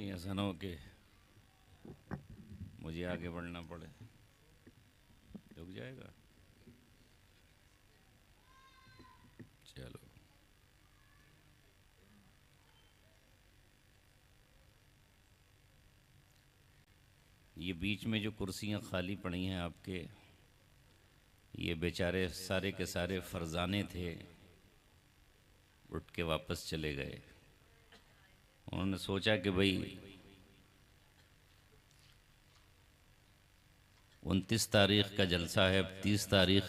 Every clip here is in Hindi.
कहीं ऐसा ना हो कि मुझे आगे बढ़ना पड़े। रुक जाएगा। चलो, ये बीच में जो कुर्सियां खाली पड़ी हैं आपके, ये बेचारे सारे के सारे फरजाने थे, उठ के वापस चले गए। उन्होंने सोचा कि भाई 29 तारीख का जलसा है, अब 30 तारीख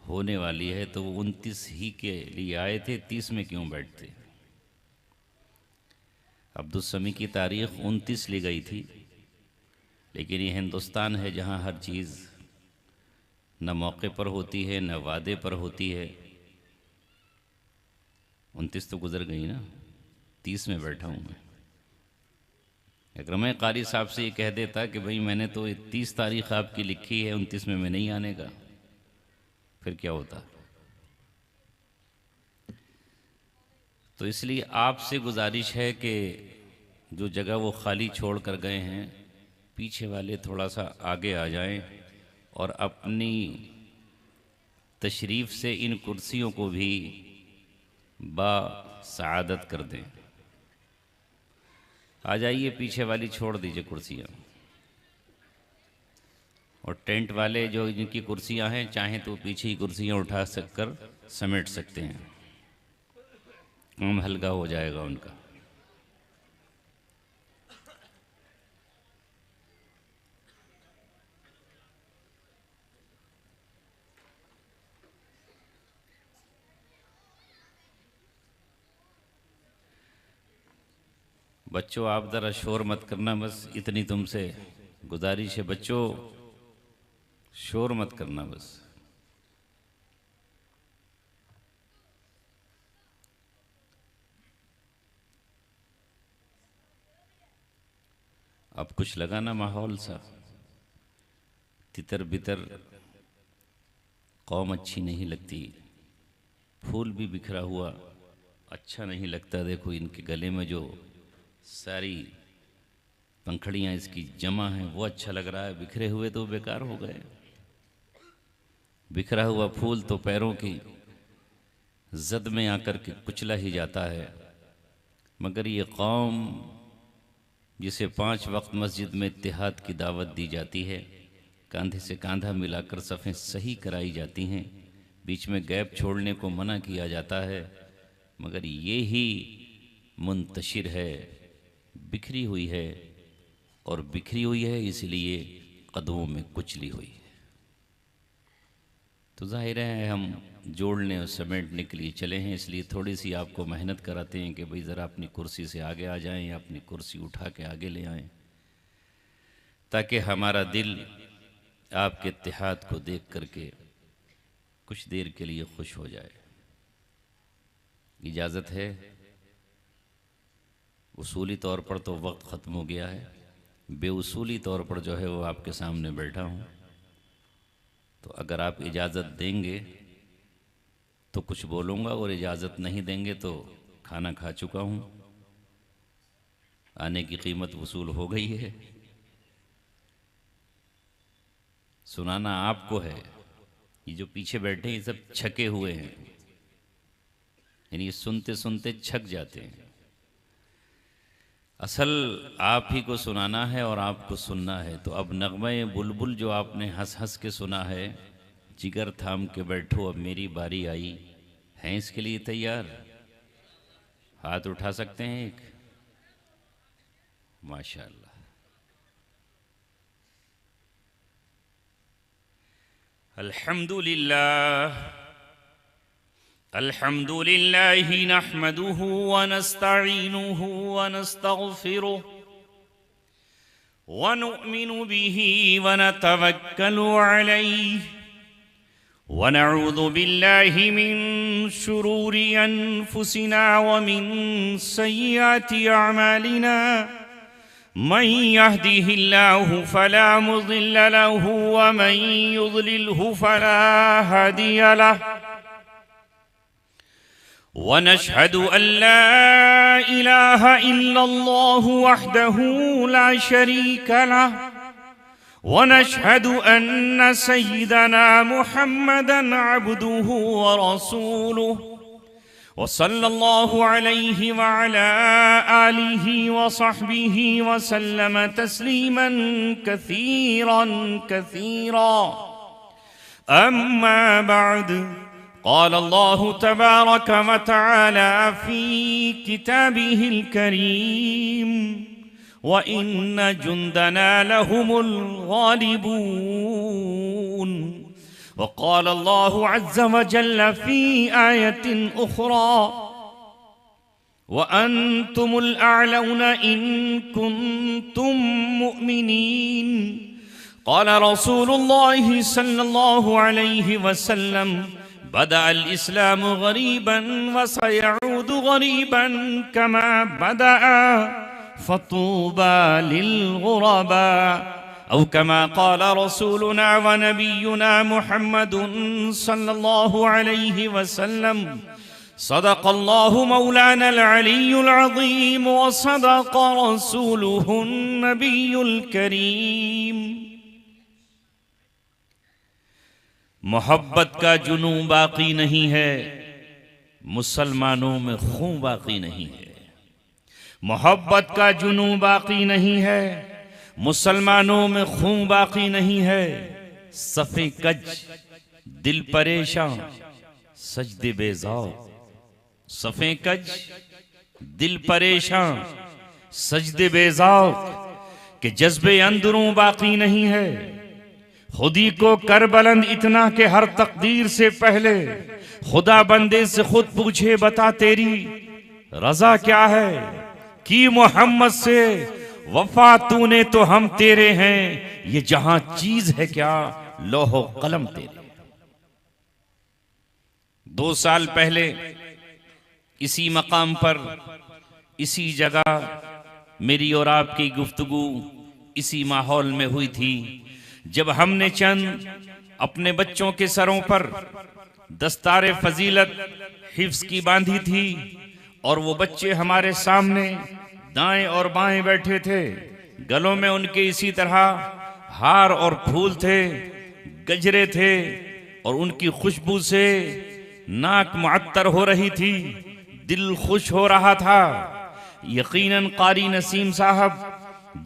होने वाली है, तो वो 29 ही के लिए आए थे, 30 में क्यों बैठते। अब्दुस्समी की तारीख 29 ली गई थी, लेकिन ये हिंदुस्तान है जहाँ हर चीज़ न मौके पर होती है न वादे पर होती है। 29 तो गुजर गई ना, 30 में बैठा हूँ मैं। अगर मैं कारी साहब से ये कह देता कि भाई मैंने तो 30 तारीख आपकी लिखी है, 29 में मैं नहीं आने का, फिर क्या होता। तो इसलिए आपसे गुजारिश है कि जो जगह वो खाली छोड़ कर गए हैं, पीछे वाले थोड़ा सा आगे आ जाएं और अपनी तशरीफ़ से इन कुर्सियों को भी बासआदत कर दें। आ जाइए, पीछे वाली छोड़ दीजिए कुर्सियाँ, और टेंट वाले जो जिनकी कुर्सियाँ हैं, चाहें तो पीछे ही कुर्सियाँ उठा कर समेट सकते हैं, काम हल्का हो जाएगा उनका। बच्चों, आप ज़रा शोर मत करना, बस इतनी तुमसे गुजारिश है। बच्चों, शोर मत करना बस। अब कुछ लगाना माहौल सा, तितर बितर कौम अच्छी नहीं लगती, फूल भी बिखरा हुआ अच्छा नहीं लगता। देखो इनके गले में जो सारी पंखड़ियाँ इसकी जमा हैं वो अच्छा लग रहा है, बिखरे हुए तो बेकार हो गए। बिखरा हुआ फूल तो पैरों की जद में आकर के कुचला ही जाता है। मगर ये कौम जिसे 5 वक्त मस्जिद में इत्तेहाद की दावत दी जाती है, कंधे से कंधा मिलाकर सफ़ें सही कराई जाती हैं, बीच में गैप छोड़ने को मना किया जाता है, मगर ये ही मुंतशिर है, बिखरी हुई है, और बिखरी हुई है इसलिए कदमों में कुचली हुई है। तो जाहिर है हम जोड़ने और समेटने के लिए चले हैं, इसलिए थोड़ी सी आपको मेहनत कराते हैं कि भाई ज़रा अपनी कुर्सी से आगे आ जाएं या अपनी कुर्सी उठा के आगे ले आएं, ताकि हमारा दिल आपके इत्तेहाद को देख करके कुछ देर के लिए खुश हो जाए। इजाज़त है। उसूली तौर पर तो वक्त ख़त्म हो गया है, बेउसूली तौर पर जो है वो आपके सामने बैठा हूँ, तो अगर आप इजाज़त देंगे तो कुछ बोलूँगा, और इजाज़त नहीं देंगे तो खाना खा चुका हूँ, आने की कीमत वसूल हो गई है। सुनाना आपको है। ये जो पीछे बैठे हैं ये सब छके हुए हैं, यानी ये सुनते सुनते छक जाते हैं। असल आप ही को सुनाना है और आपको सुनना है। तो अब नगमे बुलबुल जो आपने हंस हंस के सुना है, जिगर थाम के बैठो अब मेरी बारी आई, हैं इसके लिए तैयार? हाथ उठा सकते हैं एक? माशाअल्लाह। अल्हम्दुलिल्लाह अल्हम्दुलिल्लाह नहमदुहु व नस्तईनुहु व नस्तगफिरुह व नुअमिनु बिही व नतवक्कलु अलैहि व नऊज़ु बिल्लाहि मिन शुरूरि अनफुसिना व मिन सय्यिआति अअमालिना मन यहदिहिल्लाहु फला मुज़िल्ल लहु व मन युज़लिलहु फला हादिय लहु वनशहदु अल्ला इलाहा इल्लल्लाहु वहदहु ला शरीका लह वनशहदु अन्न सय्यिदना मुहम्मदन अब्दुहु व रसूलुहु व सल्लल्लाहु अलैहि व अला आलिहि व सहबिहि व सल्लम तस्लीमन कसीरन कसीरा। अम्मा बाद क़ाल अल्लाहु तबारक व तआला फ़ी किताबिहिल करीम व इन्न जुंदना लहुमुल गालिबून। वक़ाल अल्लाहु अज़्ज़ व जल्ल फ़ी आयतिन उख़रा व अंतुमुल अअलौना इन कुन्तुम मुअमिनीन। क़ाल रसूलुल्लाहि सल्लल्लाहु अलैहि वसल्लम बदअल इस्लामु गरीबन व सयऊदु गरीबन कमा बदअ फतूबा लिल गुरबा औ कमा क़ाल रसूलुना व नबियुना मुहम्मदुन सल्लल्लाहु अलैहि वसल्लम सदक़ल्लाहु मौलानल अलियुल अज़ीम व सदक़ रसूलुहुन नबियुल करीम। मोहब्बत का जुनू बाकी नहीं है, मुसलमानों में खून बाकी नहीं है। मोहब्बत का जुनू बाकी नहीं है, मुसलमानों में खून बाकी नहीं है। सफ़े कज दिल परेशान सजदे बेज़ौक़, सफ़े कज दिल परेशान सजदे बेज़ौक़ के जज्बे अंदरों बाकी नहीं है। खुदी को कर बुलंद इतना कि हर तकदीर से पहले खुदा बंदे से खुद पूछे बता तेरी रजा क्या है, की मोहम्मद से वफा तूने तो हम तेरे हैं, ये जहां चीज है क्या लोहो कलम तेरे। 2 साल पहले इसी मकाम पर इसी जगह मेरी और आपकी गुफ्तगू इसी माहौल में हुई थी जब हमने चंद अपने बच्चों के सरों पर दस्तारे फजीलत हिफ्स की बांधी थी और वो बच्चे हमारे सामने दाएं और बाएं बैठे थे। गलों में उनके इसी तरह हार और फूल थे, गजरे थे और उनकी खुशबू से नाक मुअत्तर हो रही थी, दिल खुश हो रहा था। यकीनन कारी नसीम साहब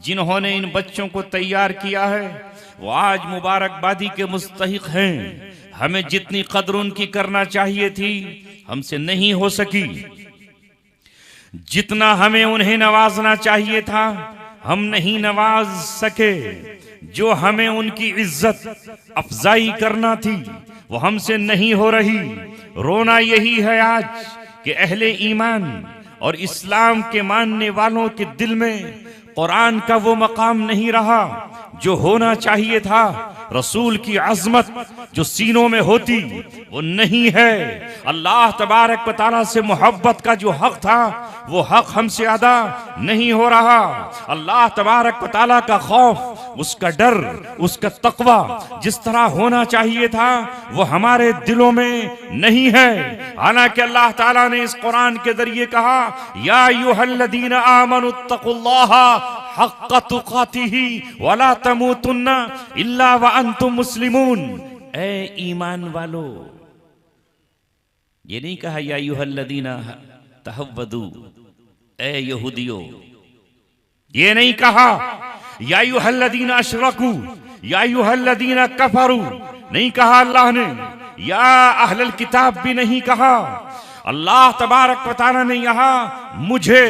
जिन्होंने इन बच्चों को तैयार किया है वो आज मुबारकबादी के मुस्तहिक हैं। हमें जितनी कद्र उनकी करना चाहिए थी हमसे नहीं हो सकी, जितना हमें उन्हें नवाजना चाहिए था हम नहीं नवाज सके। जो हमें उनकी इज्जत अफजाई करना थी वो हमसे नहीं हो रही। रोना यही है आज कि अहले ईमान और इस्लाम के मानने वालों के दिल में कुरान का वो मकाम नहीं रहा जो होना चाहिए था। रसूल की अजमत जो सीनों में होती वो नहीं है। अल्लाह तबारक व तआला से मोहब्बत का जो हक था वो हक हमसे अदा नहीं हो रहा। अल्लाह तबारक व तआला का खौफ, उसका डर, उसका तकवा जिस तरह होना चाहिए था वो हमारे दिलों में नहीं है। हालांकि अल्लाह ताला ने इस कुरान के जरिए कहा या अय्युहल्लज़ीना आमनुत्तकुल्लाहा हक़्क़ तुक़ातिही वला तमूतुन्ना इल्ला व अंतुम मुस्लिमून। ए ईमान वालो, ये नहीं कहा या अय्युहल्लज़ीना तहव्वदू, ए यहूदियों, ये नहीं कहा या अय्युहल्लज़ीना अशरकू, या अय्युहल्लज़ीना कफरू, नहीं कहा अल्लाह ने। या अहलल किताब भी नहीं कहा। अल्लाह तबारक व तआला ने यहाँ मुझे,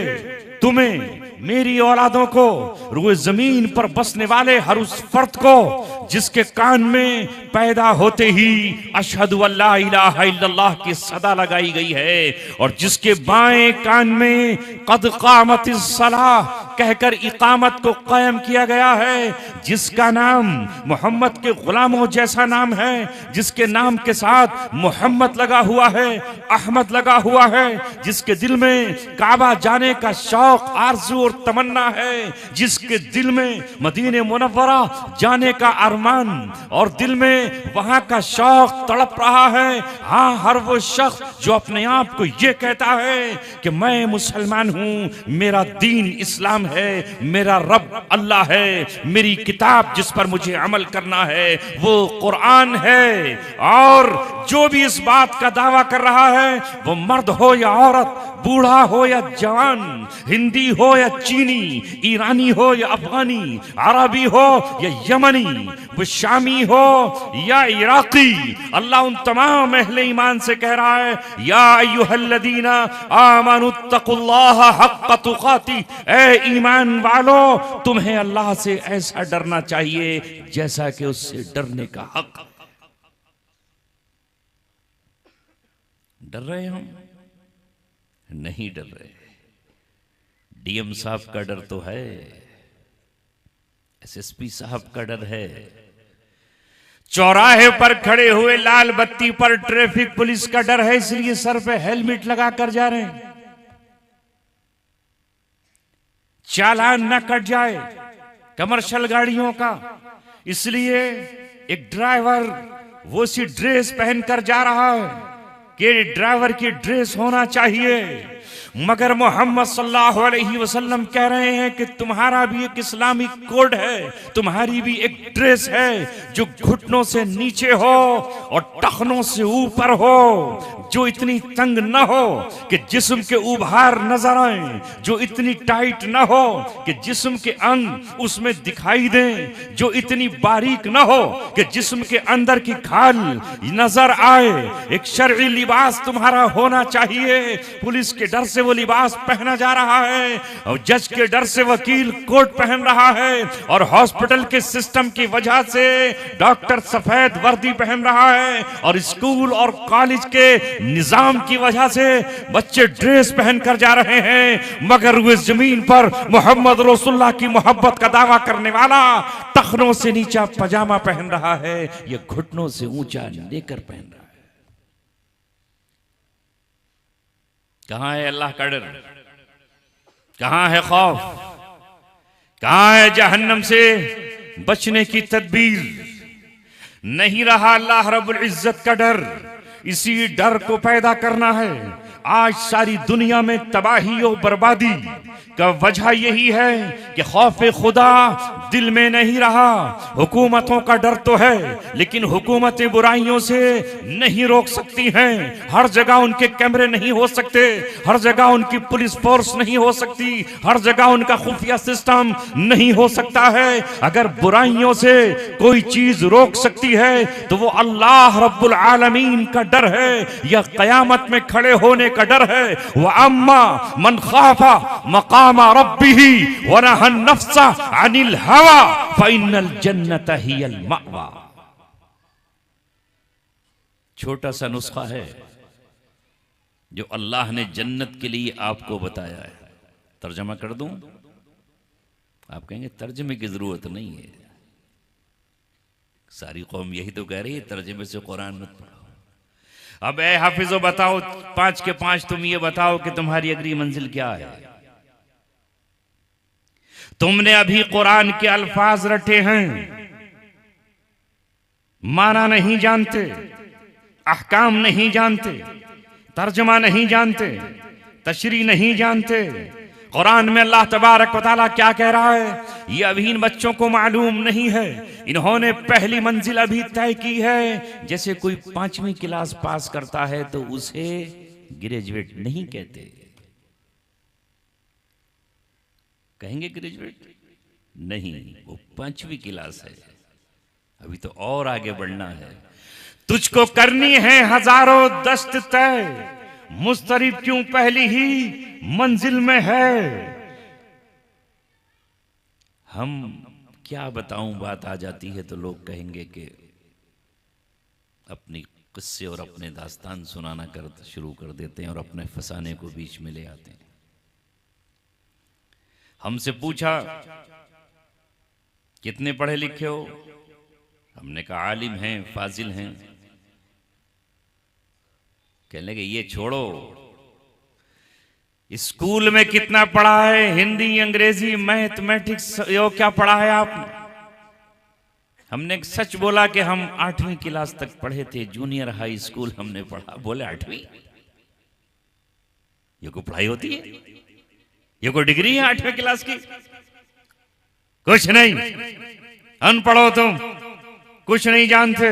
तुम्हें, मेरी औलादों को, रुए जमीन पर बसने वाले हर उस फर्द को जिसके कान में पैदा होते ही अशहदु अल्ला इलाहा इल्लल्लाह की सदा लगाई गई है और जिसके बाएं कान में कद कामतिस सलाह कहकर इकामत को कायम किया गया है, जिसका नाम मोहम्मद के गुलामों जैसा नाम है, जिसके नाम के साथ मोहम्मद लगा हुआ है, अहमद लगा हुआ है, जिसके दिल में काबा जाने का शौक, आरज़ू और तमन्ना है, जिसके दिल में मदीने मुनव्वरा जाने का अरमान और दिल में वहां का शौक तड़प रहा है। हाँ, हर वो शख्स जो अपने आप को ये कहता है कि मैं मुसलमान हूं, मेरा दीन इस्लाम है, मेरा रब अल्लाह है, मेरी किताब जिस पर मुझे अमल करना है वो कुरान है। और जो भी इस बात का दावा कर रहा है, वो मर्द हो या औरत, बूढ़ा हो या जवान, हिंदी हो या चीनी, ईरानी हो या अफगानी, अरबी हो या यमनी, वो शामी हो या इराकी, अल्लाह उन तमाम अहले ईमान से कह रहा है, या अय्युहल्लदीना आमनुत्तकुल्लाह हक्क तुकाती, ए ईमान वालो, तुम्हें अल्लाह से ऐसा डरना चाहिए जैसा कि उससे डरने का हक। डर रहे हम? नहीं डर रहे। डीएम साहब का डर तो है, एसएसपी साहब का डर है, चौराहे पर खड़े हुए लाल बत्ती पर ट्रैफिक पुलिस का डर है, इसलिए सर पे हेलमेट लगा कर जा रहे हैं, चालान न कट जाए कमर्शियल गाड़ियों का। इसलिए एक ड्राइवर वो सी ड्रेस पहनकर जा रहा है कि ड्राइवर की ड्रेस होना चाहिए, मगर मोहम्मद सल्लल्लाहु अलैहि वसल्लम कह रहे हैं कि तुम्हारा भी एक इस्लामिक कोड है, तुम्हारी भी एक ड्रेस है जो घुटनों से नीचे हो और टखनों से ऊपर हो, जो इतनी तंग न हो कि जिस्म के उभार नजर आए, जो इतनी टाइट न हो कि जिस्म के अंग उसमें दिखाई दें, जो इतनी बारीक न हो कि जिस्म के अंदर की खाल नजर आए। एक शरई लिबास तुम्हारा होना चाहिए। पुलिस के डर से वो लिबास पहना जा रहा है और जज के डर से वकील कोट पहन रहा है और हॉस्पिटल के सिस्टम की वजह से डॉक्टर सफेद वर्दी पहन रहा है और स्कूल और कॉलेज के निजाम की वजह से बच्चे ड्रेस पहनकर जा रहे हैं, मगर वो जमीन पर मोहम्मद रसूलुल्लाह की मोहब्बत का दावा करने वाला टखनों से नीचा पजामा पहन रहा है, ये घुटनों से ऊंचा लेकर पहन रहा है। कहां है अल्लाह का डर? कहां है खौफ? कहां है जहन्नम से बचने की तदबीर? नहीं रहा अल्लाह रब्बुल इज्जत का डर। इसी डर को पैदा करना है। आज सारी दुनिया में तबाही और बर्बादी का वजह यही है कि खौफ खुदा दिल में नहीं रहा। हुकूमतों का डर तो है, लेकिन हुकूमतें बुराइयों से नहीं रोक सकती हैं। हर जगह उनके कैमरे नहीं हो सकते, हर जगह उनकी पुलिस फोर्स नहीं हो सकती, हर जगह उनका खुफिया सिस्टम नहीं हो सकता है। अगर बुराइयों से कोई चीज रोक सकती है तो वो अल्लाह रब्बुल आलमीन का डर है, या कयामत में खड़े होने का डर है। व अम्मा मन खाफा मकामा रब्बिही व नहा नफ्सा अनिल हवा फइन्नल जन्नत हियल मअवा। छोटा सा नुस्खा है जो अल्लाह ने जन्नत के लिए आपको बताया है। तर्जमा कर दूं? आप कहेंगे तर्जमे की जरूरत नहीं है, सारी कौम यही तो कह रही है तर्जमे से कुरान मत पढ़ो। अब ए हाफिजो बताओ, 5 के 5 तुम ये बताओ कि तुम्हारी अगली मंजिल क्या है? तुमने अभी कुरान के अल्फाज रटे हैं, माना नहीं जानते, अहकाम नहीं जानते, तर्जमा नहीं जानते, तशरीह नहीं जानते। कुरान में अल्लाह तबारक व तआला क्या कह रहा है ये अभी इन बच्चों को मालूम नहीं है। इन्होंने पहली मंजिल अभी तय की है। जैसे कोई 5वीं क्लास पास करता है तो उसे ग्रेजुएट नहीं कहते, कहेंगे ग्रेजुएट नहीं, वो 5वीं क्लास है, अभी तो और आगे बढ़ना है। तुझको करनी है हजारों दस्त तय, मुस्तरिब क्यों पहली ही मंजिल में है। हम क्या बताऊं, बात आ जाती है तो लोग कहेंगे कि अपनी किस्से और अपने दास्तान सुनाना शुरू कर देते हैं और अपने फसाने को बीच में ले आते हैं। हमसे पूछा कितने पढ़े लिखे हो? हमने कहा आलिम हैं, फाजिल हैं। कहने लगे ये छोड़ो, स्कूल में कितना पढ़ा है? हिंदी, अंग्रेजी, मैथमेटिक्स, यो क्या पढ़ा है आपने? हमने सच बोला कि हम 8वीं क्लास तक पढ़े थे, जूनियर हाई स्कूल हमने पढ़ा। बोले 8वीं? ये कोई पढ़ाई होती है? ये कोई डिग्री है 8वीं क्लास की? कुछ नहीं, अनपढ़ हो तुम, कुछ नहीं जानते।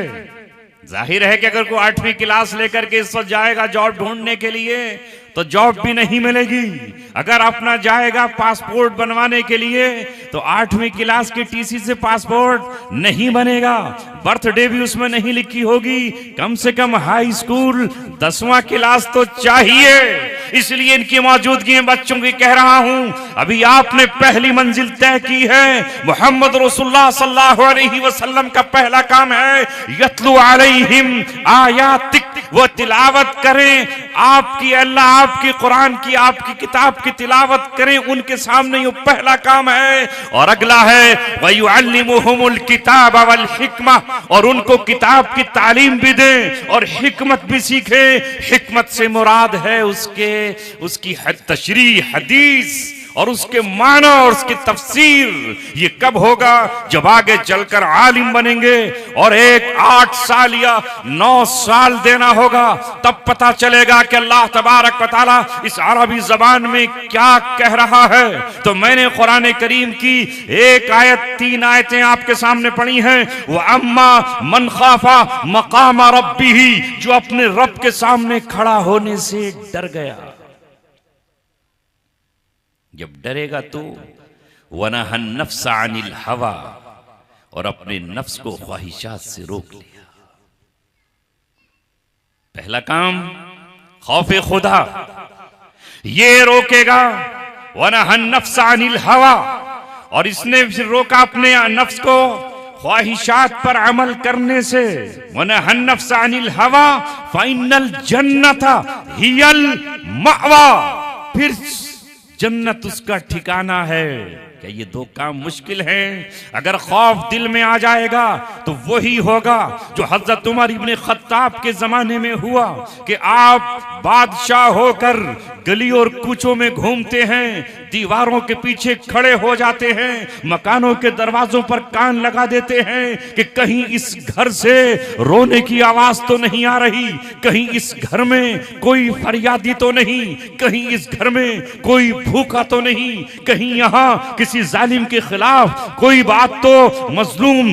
जाहिर है कि अगर कोई 8वीं क्लास लेकर के इस वक्त जाएगा जॉब ढूंढने के लिए तो जॉब भी नहीं मिलेगी। अगर अपना जाएगा पासपोर्ट बनवाने के लिए तो 8वीं क्लास की टीसी से पासपोर्ट नहीं बनेगा, बर्थडे भी उसमें नहीं लिखी होगी। कम से कम हाई स्कूल 10वां क्लास तो चाहिए। इसलिए इनकी मौजूदगी में बच्चों की कह रहा हूं, अभी आपने पहली मंजिल तय की है। मोहम्मद रसूलुल्लाह सल्लल्लाहु अलैहि वसल्लम का पहला काम है यतलू अलैहिम आयातिक, वो तिलावत करें आपकी, अल्लाह आपकी कुरान की, आपकी किताब की तिलावत करें उनके सामने, ये पहला काम है। और अगला है वयुअल्लिमुहुमुल किताब वल हिकमा, और उनको किताब की तालीम भी दें और हिकमत भी सीखे। हिकमत से मुराद है उसकी तशरीह, हदीस और उसके माना और उसकी तफसीर। ये कब होगा? जब आगे चलकर आलिम बनेंगे और 8 साल या 9 साल देना होगा, तब पता चलेगा कि अल्लाह तबारक व तआला इस अरबी जबान में क्या कह रहा है। तो मैंने कुरान करीम की 1 आयत 3 आयतें आपके सामने पढ़ी हैं। वो अम्मा मन खाफा मकाम रब्बिही, जो अपने रब के सामने खड़ा होने से डर गया। जब डरेगा तो वनहन नफ्स अनिल हवा, और अपने नफ्स को ख्वाहिशात से रोक लिया। पहला काम खौफे खुदा, ये रोकेगा। वनहन नफ्स अनिल हवा, और इसने फिर रोका अपने नफ्स को ख्वाहिशात पर अमल करने से। वनहन नफ्स अनिल हवा फाइनल जन्नता हियल मअवा, फिर जन्नत उसका ठिकाना है। क्या ये 2 काम मुश्किल हैं? अगर खौफ दिल में आ जाएगा तो वही होगा जो हजरत उमर इब्ने खत्ताब के जमाने में हुआ कि आप बादशाह होकर गली और कूचों में घूमते हैं, दीवारों के पीछे खड़े हो जाते हैं, मकानों के दरवाजों पर कान लगा देते हैं कि कहीं इस घर से रोने की आवाज तो नहीं आ रही, कहीं इस घर में कोई फरियादी तो नहीं, कहीं इस घर में कोई भूखा तो नहीं, कहीं यहाँ किसी जालिम के खिलाफ कोई बात तो मजलूम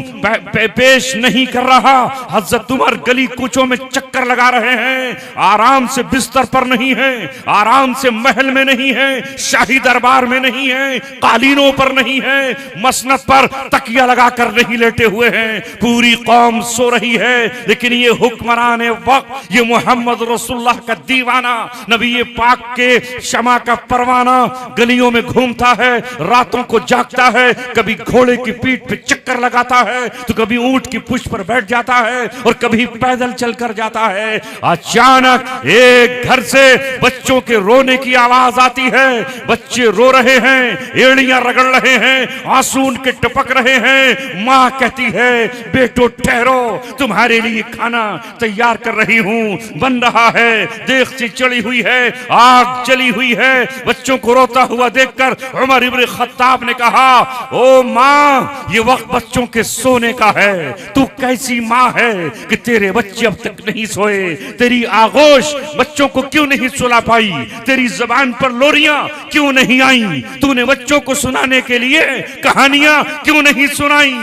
पेश नहीं कर रहा। हजरत उमर गली कूचों में चक्कर लगा रहे हैं, आराम से बिस्तर पर नहीं है, आराम से महल में नहीं है, शाही दरबार में नहीं है, कालीनों पर नहीं है, मसनद पर तकिया लगाकर नहीं लेटे हुए हैं। पूरी कौम सो रही है, लेकिन ये हुक्मरान वक्त, ये मोहम्मद रसूलुल्लाह का दीवाना, नबी पाक के शमा का परवाना गलियों में घूमता है, रातों को जागता है, कभी घोड़े की पीठ पे चक्कर लगाता है तो कभी ऊंट की पुष्ट पर बैठ जाता है और कभी पैदल चलकर जाता है। अचानक एक घर से बच्चों के रोने की आवाज आती है, बच्चे रो रहे हैं, एड़ियां रगड़ रहे हैं, आंसू उनके टपक रहे हैं। मां कहती है, बेटो ठहरो, तुम्हारे लिए खाना तैयार कर रही हूं, बन रहा है, देगची चढ़ी हुई है, आग जली हुई है। बच्चों को रोता हुआ देखकर उमर इब्ने खत्ताब ने कहा, ओ मां, ये वक्त बच्चों के सोने का है, तू कैसी मां है कि तेरे बच्चे अब तक नहीं सोए, तेरी आगोश बच्चों को क्यों नहीं सुला पाई, तेरी जबान पर लोरियां क्यों नहीं आई, तूने बच्चों को सुनाने के लिए कहानियां क्यों नहीं सुनाई।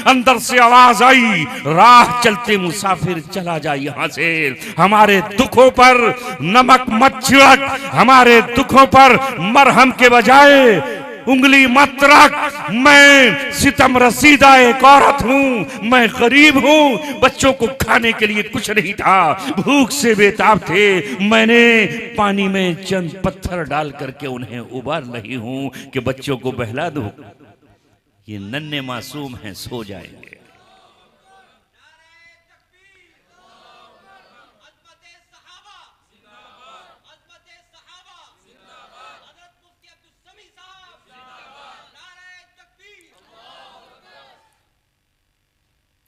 अंदर से आवाज आई, राह चलते मुसाफिर चला जा यहां से, हमारे दुखों पर नमक मत छिड़क, हमारे दुखों पर मरहम के बजाय उंगली मत रख। मैं सितम रसीदा एक औरत हूं, मैं गरीब हूं, बच्चों को खाने के लिए कुछ नहीं था, भूख से बेताब थे, मैंने पानी में चंद पत्थर डाल करके उन्हें उबार रही हूं कि बच्चों को बहला दूं। ये नन्हे मासूम हैं, सो जाएंगे।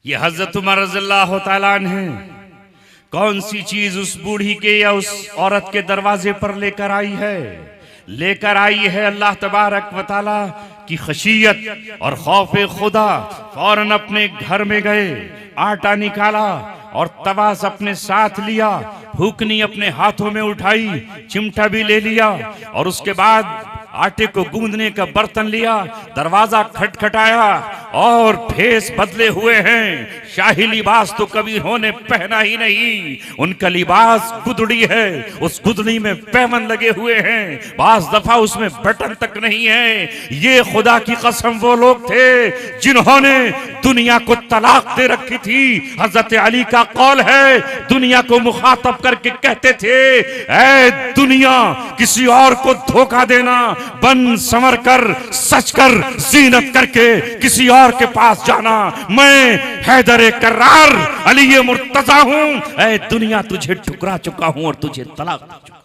ये हजरत उमर रज़ियल्लाहु ताला अन्हु कौन सी चीज उस बूढ़ी के या उस औरत के दरवाजे पर लेकर आई है, लेकर आई है अल्लाह तबारक व तआला की खशियत और खौफ खुदा। फौरन अपने घर में गए, आटा निकाला और तवास अपने साथ लिया, फूकनी अपने हाथों में उठाई, चिमटा भी ले लिया और उसके बाद आटे को गूंदने का बर्तन लिया, दरवाजा खटखटाया और भेष बदले हुए हैं। शाही लिबास तो कभी उन्होंने पहना ही नहीं, उनका लिबास गुदड़ी है, उस गुदड़ी में पैमन लगे हुए हैं, बास दफा उसमें बटन तक नहीं है। ये खुदा की कसम वो लोग थे जिन्होंने दुनिया को तलाक दे रखी थी। हजरत अली का कौल है, दुनिया को मुखातब करके कहते थे, ऐ दुनिया, किसी और को धोखा देना, बन संवर कर, सच कर, जीनत करके किसी और के पास जाना। मैं हैदर कर्रार अली मुर्तजा हूं। ऐ दुनिया, तुझे ठुकरा चुका हूं और तुझे तलाक दे चुका।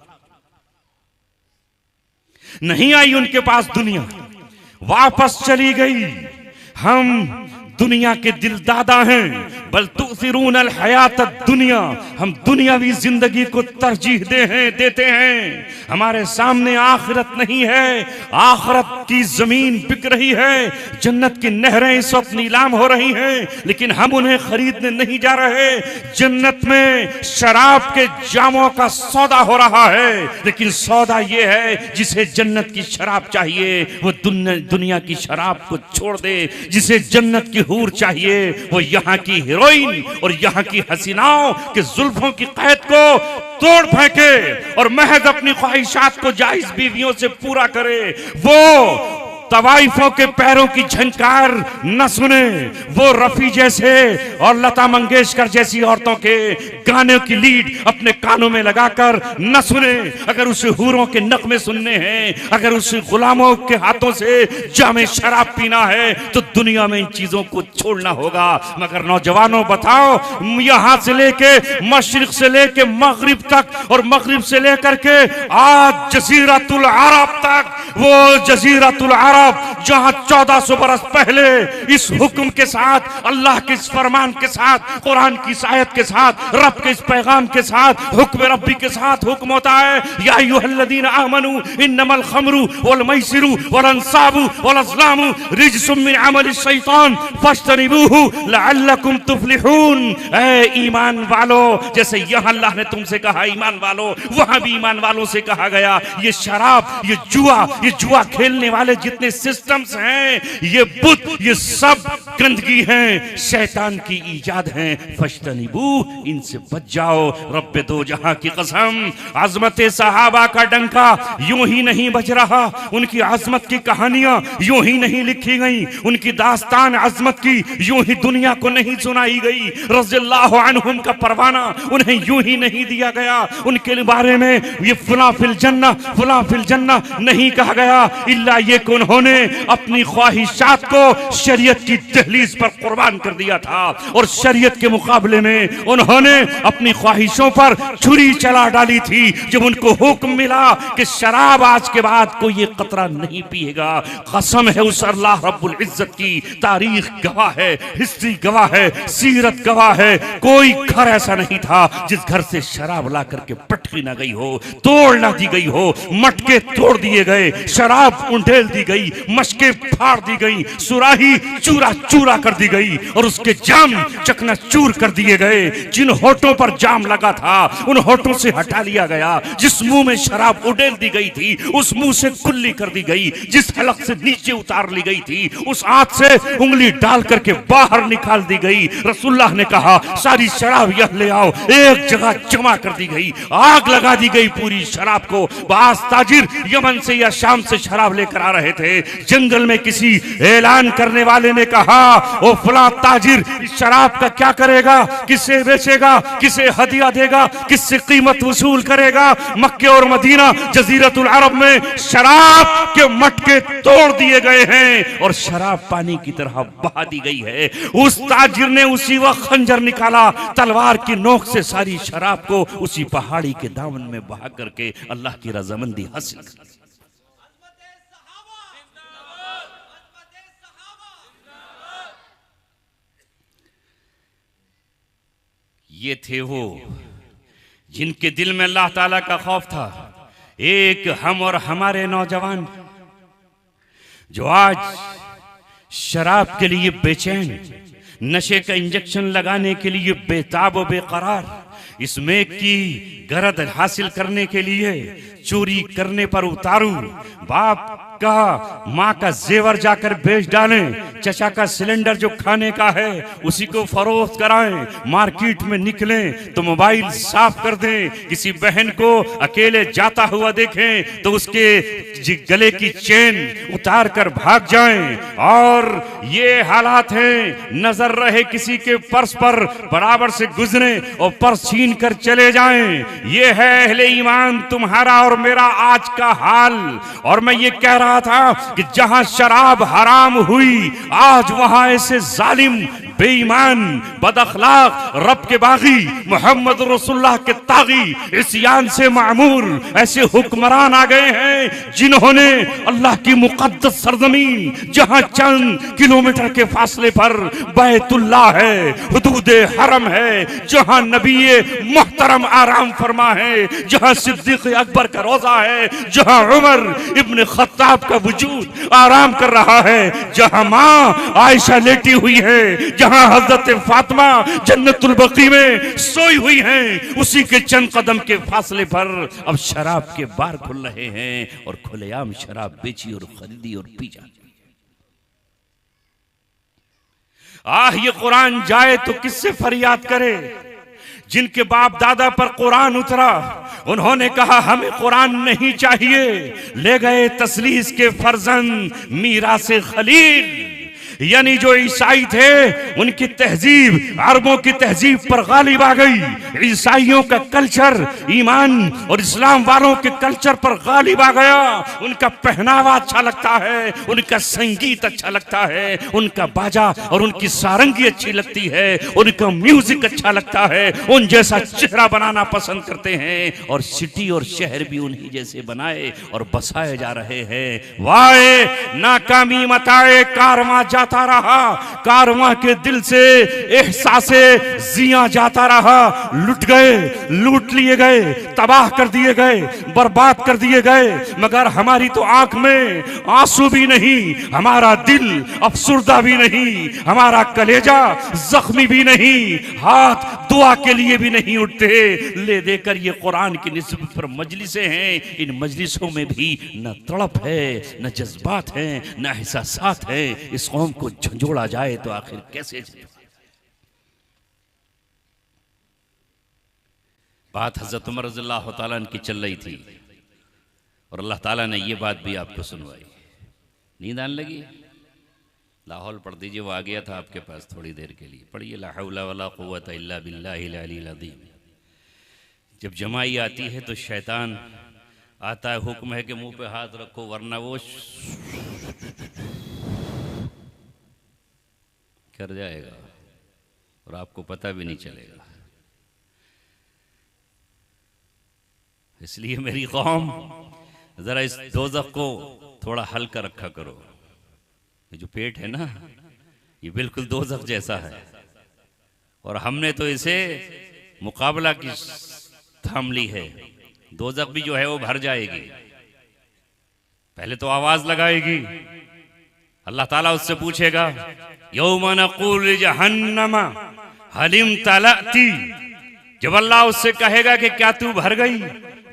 नहीं आई उनके पास दुनिया, वापस चली गई। हम दुनिया के दिलदादा हैं, बल तुसिरून अल हयात दुनिया, हम दुनियावी जिंदगी को तरजीह देते हैं। हमारे सामने आखिरत नहीं है, आखिरत की जमीन बिक रही है, जन्नत की नहरें इस वक्त नीलाम हो रही हैं, लेकिन हम उन्हें खरीदने नहीं जा रहे। जन्नत में शराब के जामों का सौदा हो रहा है, लेकिन सौदा यह है जिसे जन्नत की शराब चाहिए वो दुनिया की शराब को छोड़ दे। जिसे जन्नत की हूर चाहिए वो यहाँ की हीरोइन और यहाँ की हसीनाओं के जुल्फों की कैद को तोड़ फेंके और महज अपनी ख्वाहिशात को जायज बीवियों से पूरा करे। वो तवाइफों के पैरों की झंकार न सुने, वो रफी जैसे और लता मंगेशकर जैसी औरतों के गाने की लीड अपने कानों में लगाकर न सुने। अगर उसे हूरों के नगमे सुनने हैं, अगर उसे गुलामों के हाथों से जामे शराब पीना है, तो दुनिया में इन चीजों को छोड़ना होगा। मगर नौजवानों, बताओ, यहां से लेके मशरिक से लेके मगरिब तक और मगरिब से लेकर के आज जजीरतुल अरब तक, वो जजीरतुल अरब जहां 1400 बरस पहले इस हुक्म के साथ, अल्लाह के इस फरमान के साथ, कुरान की आयत के साथ, रब के इस पैगाम के साथ, हुक्म रब्बी के साथ हुक्म होता है, या अय्युहल्लज़ीना आमनू इन्नमल खमरु वल मैसिरु वल अंसाबु वल अज़लामु रिज्सुम मिन अमलि शैतान फज्तनिबूहु लअल्लकुम तुफ्लिहून। ऐ ईमान वालों, जैसे यहां अल्लाह ने तुमसे कहा ईमान वालों, वहां भी ईमान वालों से कहा गया। ये शराब, ये जुआ खेलने वाले जितने सिस्टम्स हैं, ये बुत, ये सब गंदगी हैं, शैतान की ईजाद हैं। फज्तनिबू, इनसे बच जाओ। रब्बे दो जहां की कसम, अजमत सहाबा का डंका यूं ही नहीं बज रहा, उनकी अजमत की कहानियां यूं ही नहीं लिखी गई, उनकी दास्तान अजमत की यूं ही दुनिया को नहीं सुनाई गई। रज़ियल्लाहु अन्हुम का परवाना उन्हें यूं ही नहीं दिया गया। उनके बारे में ये फुला फिल जन्ना नहीं कहा गया, इल्ला ये कि उन्होंने अपनी ख्वाहिशात को शरीयत की दहलीज पर कुर्बान कर दिया था और शरीयत के मुकाबले में उन्होंने अपनी ख्वाहिशों पर छुरी चला डाली थी। जब उनको हुक्म मिला कि शराब आज के बाद कोई ये कतरा नहीं पिएगा, कसम है उस अल्लाह रब्बुल इज्जत की, तारीख गवाह है, हिस्ट्री गवाह है, सीरत गवाह है, कोई घर ऐसा नहीं था जिस घर से शराब ला करके पटकी ना गई हो, तोड़ ना दी गई हो, मटके तोड़ दिए गए, शराब उंडेल दी गई, मशके फाड़ दी गई, सुराही चूरा चूरा कर दी गई और उसके जाम चकना चूर कर दिए गए। जिन होठों पर जाम लगा था उन होठों से हटा लिया गया, जिस मुंह में शराब उडेल दी गई थी उस मुंह से कुल्ली कर दी गई, जिस हलक से नीचे उतार ली गई थी उस हाथ से उंगली डाल करके बाहर निकाल दी गई। रसूलुल्लाह ने कहा सारी शराब यह ले आओ, एक जगह जमा कर दी गई, आग लगा दी गई पूरी शराब को। बास ताजिर यमन से या शाम से शराब लेकर आ रहे थे, जंगल में किसी ऐलान करने वाले ने कहा ओ फला ताजिर इस शराब का क्या करेगा, किसे बेचेगा, किसे हदिया देगा, किससे कीमत वसूल करेगा। मक्के और मदीना जजीरतुल अरब में शराब के मटके तोड़ दिए गए हैं और शराब पानी की तरह बहा दी गई है। उस ताजिर ने उसी वक्त खंजर निकाला, तलवार की नोक से सारी शराब को उसी पहाड़ी के दामन में बहा करके अल्लाह की रजामंदी हासिल कर। ये थे वो जिनके दिल में अल्लाह ताला का खौफ था, एक हम और हमारे नौजवान जो आज शराब के लिए बेचैन, नशे का इंजेक्शन लगाने के लिए बेताब और बेकरार, इसमें की गरज हासिल करने के लिए चोरी करने पर उतारू, बाप का माँ का जेवर जाकर बेच डालें, चचा का सिलेंडर जो खाने का है उसी को फरोख्त कराएं, मार्केट में निकलें तो मोबाइल साफ कर दें, किसी बहन को अकेले जाता हुआ देखें तो उसके गले की चेन उतार कर भाग जाएं, और ये हालात हैं, नजर रहे किसी के पर्स पर बराबर से गुजरे और पर्स छीन कर चले जाएं। ये है अहले ईमान तुम्हारा और मेरा आज का हाल। और मैं ये कह रहा था कि जहां शराब हराम हुई, आज वहां ऐसे जालिम, बेईमान, बदअखलाक, रब के बागी, मोहम्मद रसूलुल्लाह के तागी, इस्यान से मामूर ऐसे हुक्मरान आ गए हैं जिन्होंने अल्लाह की मुकद्दस सरजमीन, जहां चंद किलोमीटर के फासले पर बैतुल्लाह है, हुदूद हरम है, जहां नबी मुहतरम आराम फरमा है, जहां सिद्दीक अकबर का रोजा है, जहां उमर इब्न खत्ताब का वजूद आराम कर रहा है, जहां मां आयशा लेटी हुई है, जहां हजरत फातिमा जन्नतुल बकी में सोई हुई हैं, उसी के चंद कदम के फासले पर अब शराब के बार खुल रहे हैं और खुलेआम शराब बेची और खरीदी और पी जाती। ये कुरान जाए तो किससे फरियाद करे? जिनके बाप दादा पर कुरान उतरा उन्होंने कहा हमें कुरान नहीं चाहिए, ले गए तसलीस के फर्जंद मीरा से खलील। यानी जो ईसाई थे उनकी तहजीब अरबों की तहजीब पर गालिब आ गई, ईसाइयों का कल्चर ईमान और इस्लाम वालों के कल्चर पर गालिब आ गया। उनका पहनावा अच्छा लगता है, उनका संगीत अच्छा लगता है, उनका बाजा और उनकी सारंगी अच्छी लगती है, उनका म्यूजिक अच्छा लगता है, उन जैसा चेहरा बनाना पसंद करते हैं और सिटी और शहर भी उन्हीं जैसे बनाए और बसाए जा रहे हैं। वाए नाकामी मताए कारवां जाता रहा, कारवां के दिल से एहसासे जिया जाता रहा, लुट गए, लूट लिए गए, तबाह कर दिए गए, बर्बाद कर दिए गए, मगर हमारी तो आंख में आंसू भी नहीं, हमारा दिल अफसुर्दा भी नहीं, हमारा कलेजा जख्मी भी नहीं, हाथ दुआ के लिए भी नहीं उठते। ले देकर ये कुरान की निस्बत पर मजलिसें हैं, इन मजलिसों में भी न तड़प है, न जज्बात हैं, न एहसासात हैं। इस कौम को झंझोड़ा जाए तो आखिर कैसे? बात हजरत उमर रज़ियल्लाहु ताला अन्हु की चल रही थी और अल्लाह ताला ने ये बात भी आपको सुनवाई। नींद आने लगी? लाहौल पढ़ दीजिए, वो आ गया था आपके पास थोड़ी देर के लिए। पढ़िए ला हौला वला कुव्वता इल्ला बिल्लाहिल अलील अज़ीम। जब जमाई आती है तो शैतान आता है, हुक्म है कि मुंह पे हाथ रखो वरना वो कर जाएगा और आपको पता भी नहीं चलेगा। इसलिए मेरी कौम जरा इस दोज़ख को थोड़ा हल्का रखा करो। ये जो पेट है ना, ये बिल्कुल दोज़ख जैसा है और हमने तो इसे मुकाबला की थाम ली है। दोज़ख भी जो है वो भर जाएगी, पहले तो आवाज लगाएगी, अल्लाह ताला उससे पूछेगा यौमा नक़ूलु जहन्नमा हलिम तलअती। जब अल्लाह उससे कहेगा कि क्या तू भर गई,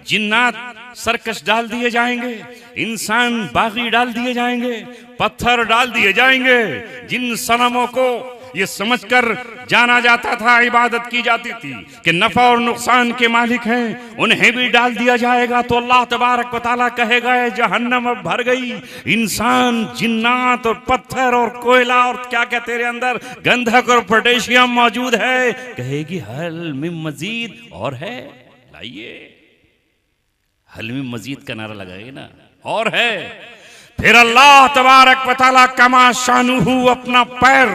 जिन्नात सरकश डाल दिए जाएंगे, इंसान बागी डाल दिए जाएंगे, पत्थर डाल दिए जाएंगे। जिन सनमों को ये समझकर जाना जाता था, इबादत की जाती थी कि नफा और नुकसान के मालिक हैं, उन्हें भी डाल दिया जाएगा। तो अल्लाह तबारक व तआला कहेगा जहन्नम अब भर गई, इंसान, जिन्नात और पत्थर और कोयला और क्या क्या तेरे अंदर गंधक और पोटेशियम मौजूद है। कहेगी हल मिन मजीद, और है, लाइए। हल मिन मजीद का नारा लगाएगी ना, और है। फिर अल्लाह तबारक व तआला कमा शानुहु अपना पैर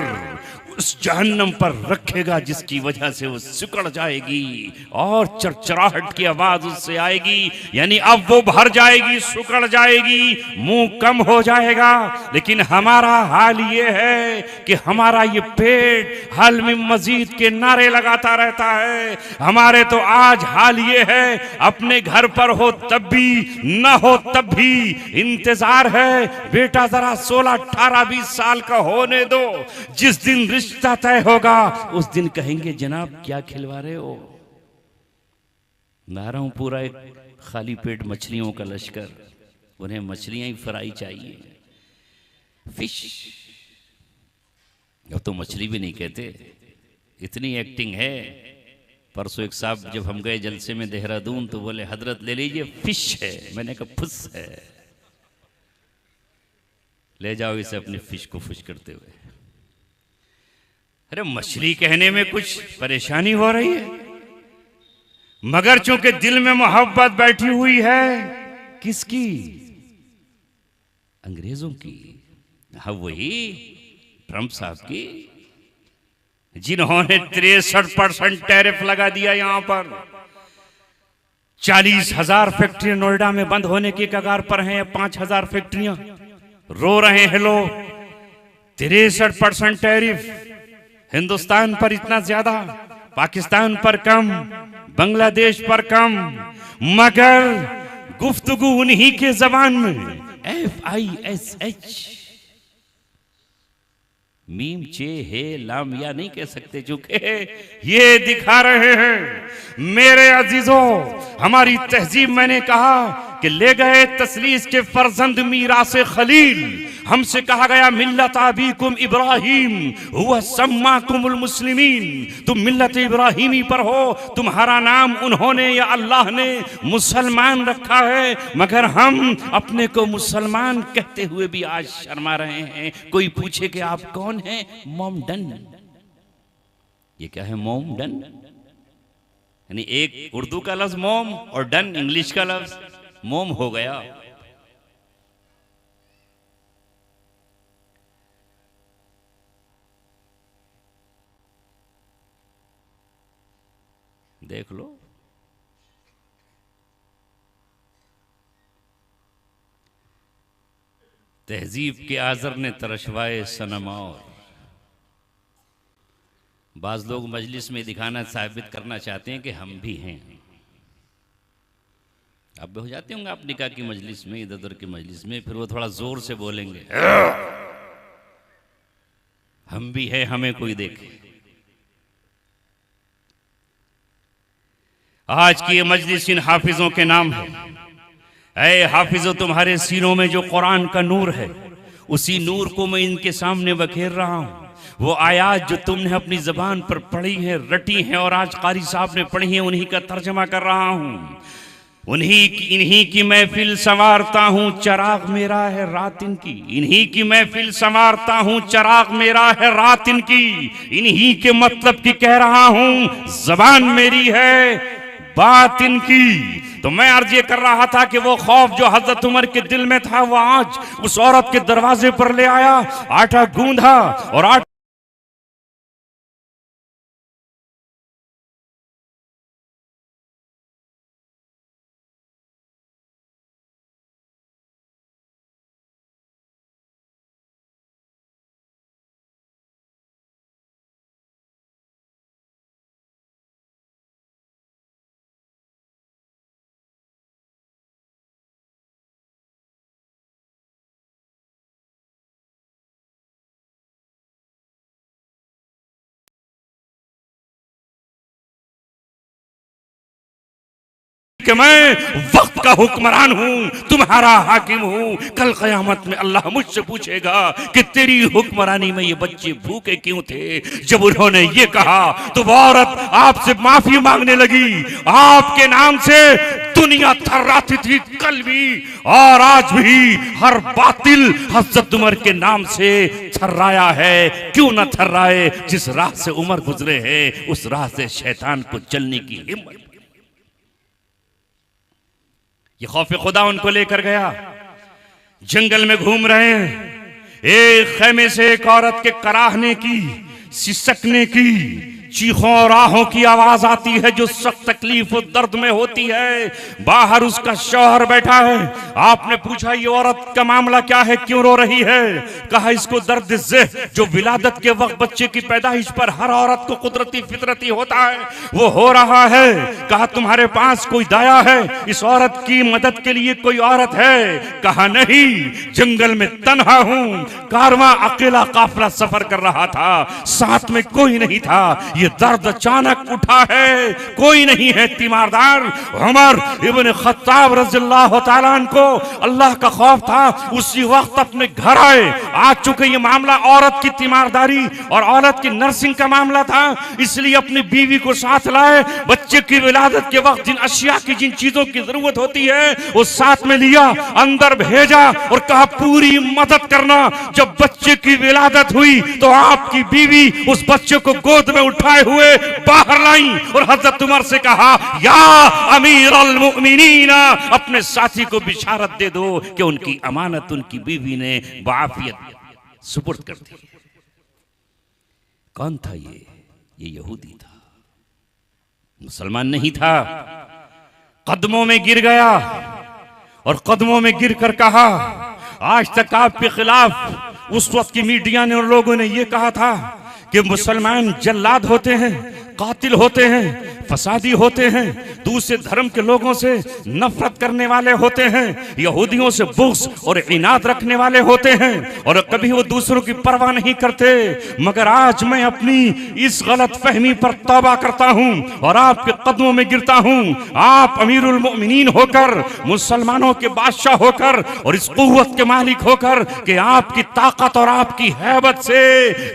उस जहन्नम पर रखेगा जिसकी वजह से वो सिकुड़ जाएगी और चरचराहट की आवाज उससे आएगी, यानी अब वो भर जाएगी, सिकुड़ जाएगी, मुंह कम हो जाएगा। लेकिन हमारा हाल ये है कि हमारा ये पेट हाल में मजीद के नारे लगाता रहता है। हमारे तो आज हाल ये है, अपने घर पर हो तब भी, न हो तब भी इंतजार है, बेटा जरा 16, 18, 20 साल का होने दो, जिस दिन रिश्ता तय होगा उस दिन कहेंगे जनाब क्या खिलवा रहे हो। ला रहा हूं पूरा एक खाली पेट मछलियों का लश्कर, उन्हें मछलियां ही फ्राई चाहिए, फिश। अब तो मछली भी नहीं कहते, इतनी एक्टिंग है। परसों एक साहब जब हम गए जलसे में देहरादून तो बोले हजरत ले लीजिए, फिश है। मैंने कहा फुस है, ले जाओ इसे अपनी फिश को फुश करते हुए। अरे मछली कहने में कुछ परेशानी हो रही है, मगर चूंकि दिल में मोहब्बत बैठी हुई है, किसकी? अंग्रेजों की। हाँ वही ट्रंप साहब की, जिन्होंने 63% टैरिफ लगा दिया। यहां पर 40,000 फैक्ट्रियां नोएडा में बंद होने की कगार पर हैं, 5,000 फैक्ट्रियां। रो रहे हैं लोग, 63% टैरिफ, हिंदुस्तान पर इतना ज्यादा, पाकिस्तान पर कम, बांग्लादेश पर कम, मगर गुफ्तगू उन्हीं के जबान में FISH, मीम चे हे लाम या नहीं कह सकते, चूंकि ये दिखा रहे हैं। मेरे अजीजों, हमारी तहजीब, मैंने कहा कि ले गए तसलीस के फरजंद मीरासे खलील। हमसे कहा गया मिल्लत अबीकुम इब्राहिम हुवा सम्माकुमुल मुस्लिमीन, तुम मिल्लत इब्राहिमी पर हो, तुम्हारा नाम उन्होंने या अल्लाह ने मुसलमान रखा है, मगर हम अपने को मुसलमान कहते हुए भी आज शर्मा रहे हैं। कोई पूछे कि आप कौन हैं? मोमडन। ये क्या है मोमडन? यानी एक उर्दू का लफ्ज मोम और डन इंग्लिश का लफ्ज मोम हो गया। देख लो, तहजीब के आजर ने तरशवाए सनम। और बाज लोग मजलिस में दिखाना, साबित करना चाहते हैं कि हम भी हैं। अब हो जाते होंगे आप निकाह की मजलिस में, इधर उधर की मजलिस में, फिर वो थोड़ा जोर से बोलेंगे हम भी हैं, हमें कोई देखे। आज की ये मजलिस इन हाफिजों के नाम है। ऐ हाफिजों, तुम्हारे सीनों में जो कुरान का नूर है, उसी नूर को मैं इनके सामने बखेर रहा हूं। वो आयात जो तुमने अपनी जबान पर पढ़ी है, रटी है, और आज कारी साहब ने पढ़ी है, उन्हीं का तर्जमा कर रहा हूं। इन्हीं की महफिल संवारता हूं, चराग मेरा है रात इनकी। इन्हीं की महफिल संवारता हूं, चराग मेरा है रात इनकी। इन्हीं के मतलब की कह रहा हूं, जबान मेरी है, बात इनकी। तो मैं अर्ज ये कर रहा था कि वो खौफ जो हजरत उमर के दिल में था, वो आज उस औरत के दरवाजे पर ले आया, आटा गूंधा और आटा कि मैं वक्त का हुक्मरान हूं, तुम्हारा हाकिम हूं। कल कयामत में अल्लाह मुझसे पूछेगा कि तेरी हुक्मरानी में ये बच्चे भूखे क्यों थे। जब उन्होंने ये कहा तो वो औरत आपसे माफी मांगने लगी। आपके नाम से दुनिया थर्राती थी, कल भी और आज भी हर बातिल हज़रत उमर के नाम से थर्राया है। क्यों ना थर्राए, जिस राह से उमर गुजरे हैं उस राह से शैतान को चलने की हिम्मत। ये खौफ खुदा उनको लेकर गया, जंगल में घूम रहे हैं। एक खेमे से एक औरत के कराहने की सिसकने की, चीखों और आहों की आवाज आती है जो सख्त तकलीफ और दर्द में होती है। बाहर उसका शौहर बैठा है। आपने पूछा ये औरत का मामला क्या है, क्यों रो रही है? कहा इसको दर्द ज़ेह जो विलादत के वक्त बच्चे की पैदाइश पर हर औरत को कुदरती फितरती होता है वो हो रहा है। कहा तुम्हारे पास कोई दाया है, इस औरत की मदद के लिए कोई औरत है? कहा नहीं, जंगल में तन्हा हूं, कारवां अकेला काफिला सफर कर रहा था, साथ में कोई नहीं था। ये दर्द अचानक उठा है, कोई नहीं है तीमारदार। उमर इब्न खत्ताब रज़ियल्लाहु ताला अन्हु को अल्लाह का खौफ था, उसी वक्त अपने घर आए। आ चुके ये मामला औरत की तीमारदारी और औरत की नर्सिंग का मामला था, इसलिए अपनी बीवी को साथ लाए। बच्चे की विलादत के वक्त जिन अशिया की, जिन चीजों की जरूरत होती है वो साथ में लिया, अंदर भेजा और कहा पूरी मदद करना। जब बच्चे की विलादत हुई तो आपकी बीवी उस बच्चे को गोद में उठाए हुए बाहर लाई और हजरत उमर से कहा या अमीर अल मुमिनीन, अपने साथी को बिशारत दे दो कि उनकी अमानत उनकी बीवी ने बाफियत सुपुर्द कर दी। कौन था ये यहूदी था, मुसलमान नहीं था। कदमों में गिर गया और कदमों में गिर कर कहा आज तक आपके खिलाफ उस वक्त की मीडिया ने और लोगों ने यह कहा था कि मुसलमान जल्लाद होते हैं, कातिल होते हैं, फसादी होते हैं, दूसरे धर्म के लोगों से नफरत करने वाले होते हैं, यहूदियों से बुग़्ज़ और इनाद रखने वाले होते हैं और कभी वो दूसरों की परवाह नहीं करते। मगर आज मैं अपनी इस गलत फहमी पर तौबा करता हूं और आपके कदमों में गिरता हूं। आप अमीरुल मोमिनीन होकर, मुसलमानों के बादशाह होकर और इस कुव्वत के मालिक होकर कि आपकी ताकत और आपकी हैबत से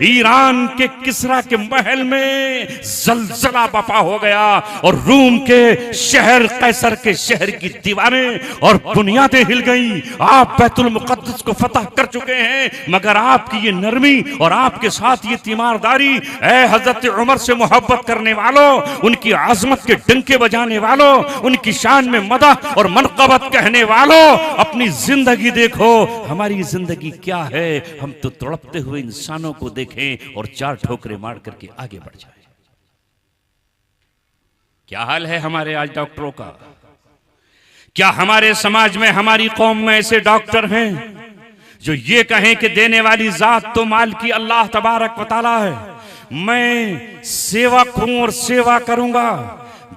ईरान के किसरा के महल में जलजला बपा हो गया और रूम के शहर कैसर के शहर की दीवारें और बुनियादें हिल गईं। आप बैतुल मुक़द्दस को फतह कर चुके हैं, मगर आपकी ये नरमी और आपके साथ ये तीमारदारी, ऐ हजरत उमर से मोहब्बत करने वालों, उनकी आजमत के डंके बजाने वालों, उनकी शान में मदह और मनक़बत कहने वालों, अपनी जिंदगी देखो। हमारी जिंदगी क्या है? हम तो तड़पते हुए इंसानों को देखें और चार ठोकरे मार करके आगे बढ़ जाए। क्या हाल है हमारे आज डॉक्टरों का? क्या हमारे समाज में, हमारी कौम में ऐसे डॉक्टर हैं जो ये कहें कि देने वाली जात तो माल की अल्लाह तबारक व तआला है, मैं सेवक हूं और सेवा करूंगा,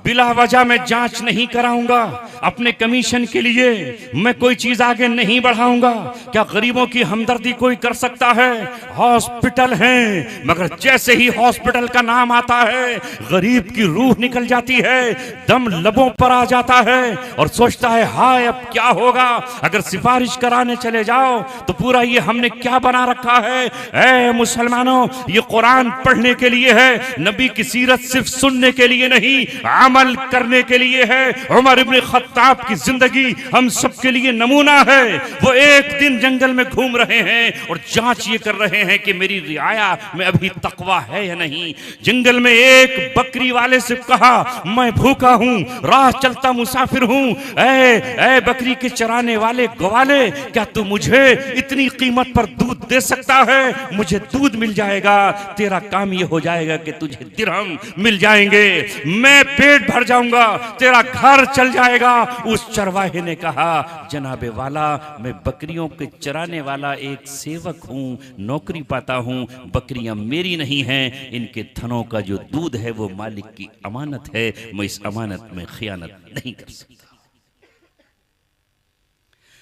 बिला वजह मैं जांच नहीं कराऊंगा, अपने कमीशन के लिए मैं कोई चीज आगे नहीं बढ़ाऊंगा। क्या गरीबों की हमदर्दी कोई कर सकता है? हॉस्पिटल हैं, मगर जैसे ही हॉस्पिटल का नाम आता है गरीब की रूह निकल जाती है, दम लबों पर आ जाता है और सोचता है हाय अब क्या होगा। अगर सिफारिश कराने चले जाओ तो पूरा ये हमने क्या बना रखा है। ऐ मुसलमानों, ये कुरान पढ़ने के लिए है, नबी की सीरत सिर्फ सुनने के लिए नहीं, अमल करने के लिए है। उमर इब्न खत्ताब की जिंदगी हम सबके लिए नमूना है। वो एक दिन जंगल में घूम रहे हैं और जांच ये कर रहे हैं कि मेरी रियाया में अभी तकवा है या नहीं। जंगल में एक बकरी वाले से कहा मैं भूखा हूं, राह चलता मुसाफिर हूं, ऐ बकरी के चराने वाले ग्वाले, क्या तू मुझे इतनी कीमत पर दूध दे सकता है? मुझे दूध मिल जाएगा, तेरा काम ये हो जाएगा कि तुझे दिरहम मिल जाएंगे, मैं पेट भर जाऊंगा, तेरा घर चल जाएगा। उस चरवाहे ने कहा जनाबे वाला, मैं बकरियों के चराने वाला एक सेवक हूं, नौकरी पाता हूं, बकरियां मेरी नहीं हैं, इनके थनों का जो दूध है वो मालिक की अमानत है, मैं इस अमानत में खियानत नहीं कर सकता।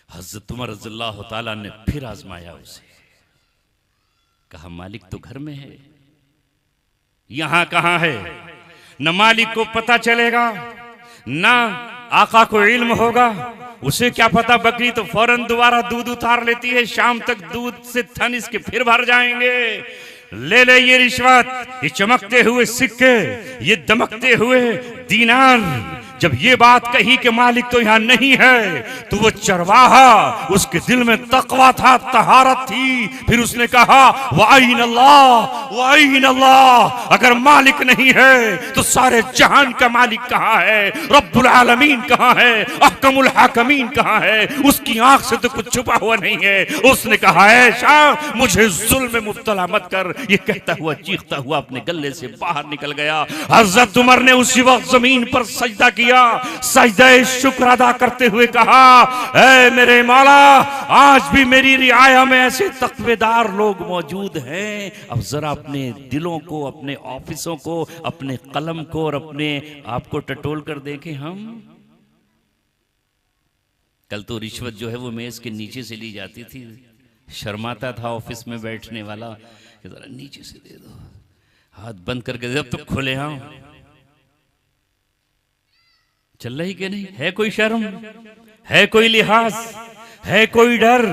हज़रत उमर रज़ियल्लाहु ताला ने फिर आजमाया उसे, कहा मालिक तो घर में है, यहां कहां है? न मालिक को पता चलेगा, ना आका को इल्म होगा, उसे क्या पता, बकरी तो फौरन दोबारा दूध उतार लेती है, शाम तक दूध से थन इसके फिर भर जाएंगे। ले ये रिश्वत, ये चमकते हुए सिक्के, ये दमकते हुए दीनार, जब ये बात कही कि मालिक तो यहां नहीं है, तो वो चरवाहा, उसके दिल में तकवा था, तहारत थी। फिर उसने कहा वाइन अल्लाह, वाइन अल्लाह, अगर मालिक नहीं है तो सारे जहान का मालिक कहां है, रब्बुल आलमीन कहां है, अहकमुल हाकिमीन कहां है, उसकी आंख से तो कुछ छुपा हुआ नहीं है। उसने कहा ऐशा मुझे जुल्म में मुब्तला मत कर। ये कहता हुआ चीखता हुआ अपने गले से बाहर निकल गया। हजरत उमर ने उसी वक्त जमीन पर सजदा किया, सजदा शुक्र अदा करते हुए कहा ऐ मेरे मौला, आज भी मेरी रियाया में ऐसे तकवेदार लोग मौजूद हैं। अब जरा अपने दिलों को, अपने ऑफिसों को, अपने कलम को और अपने आप को टटोल कर देखें हम। कल तो रिश्वत जो है वो मेज के नीचे से ली जाती थी। शर्माता था ऑफिस में बैठने वाला कि जरा नीचे से दे दो, हाथ बंद करके जब तक खुले हाँ चल रही कि नहीं है, कोई शर्म है, कोई लिहाज है, कोई डर।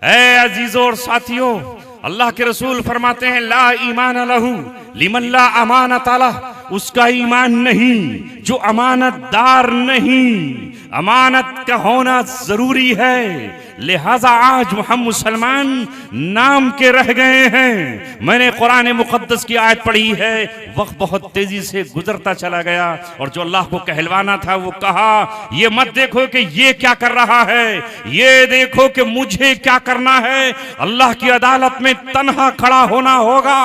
ऐ अजीजों और साथियों, अल्लाह के रसूल फरमाते हैं ला ईमान लहू लिमन ला अमानत अलह, उसका ईमान नहीं जो अमानतदार नहीं। अमानत का होना जरूरी है, लिहाजा आज हम मुसलमान नाम के रह गए हैं। मैंने कुरान मुकद्दस की आयत पढ़ी है, वक्त बहुत तेजी से गुजरता चला गया और जो अल्लाह को कहलवाना था वो कहा ये मत देखो कि ये क्या कर रहा है, ये देखो कि मुझे क्या करना है। अल्लाह की अदालत में तन्हा खड़ा होना होगा।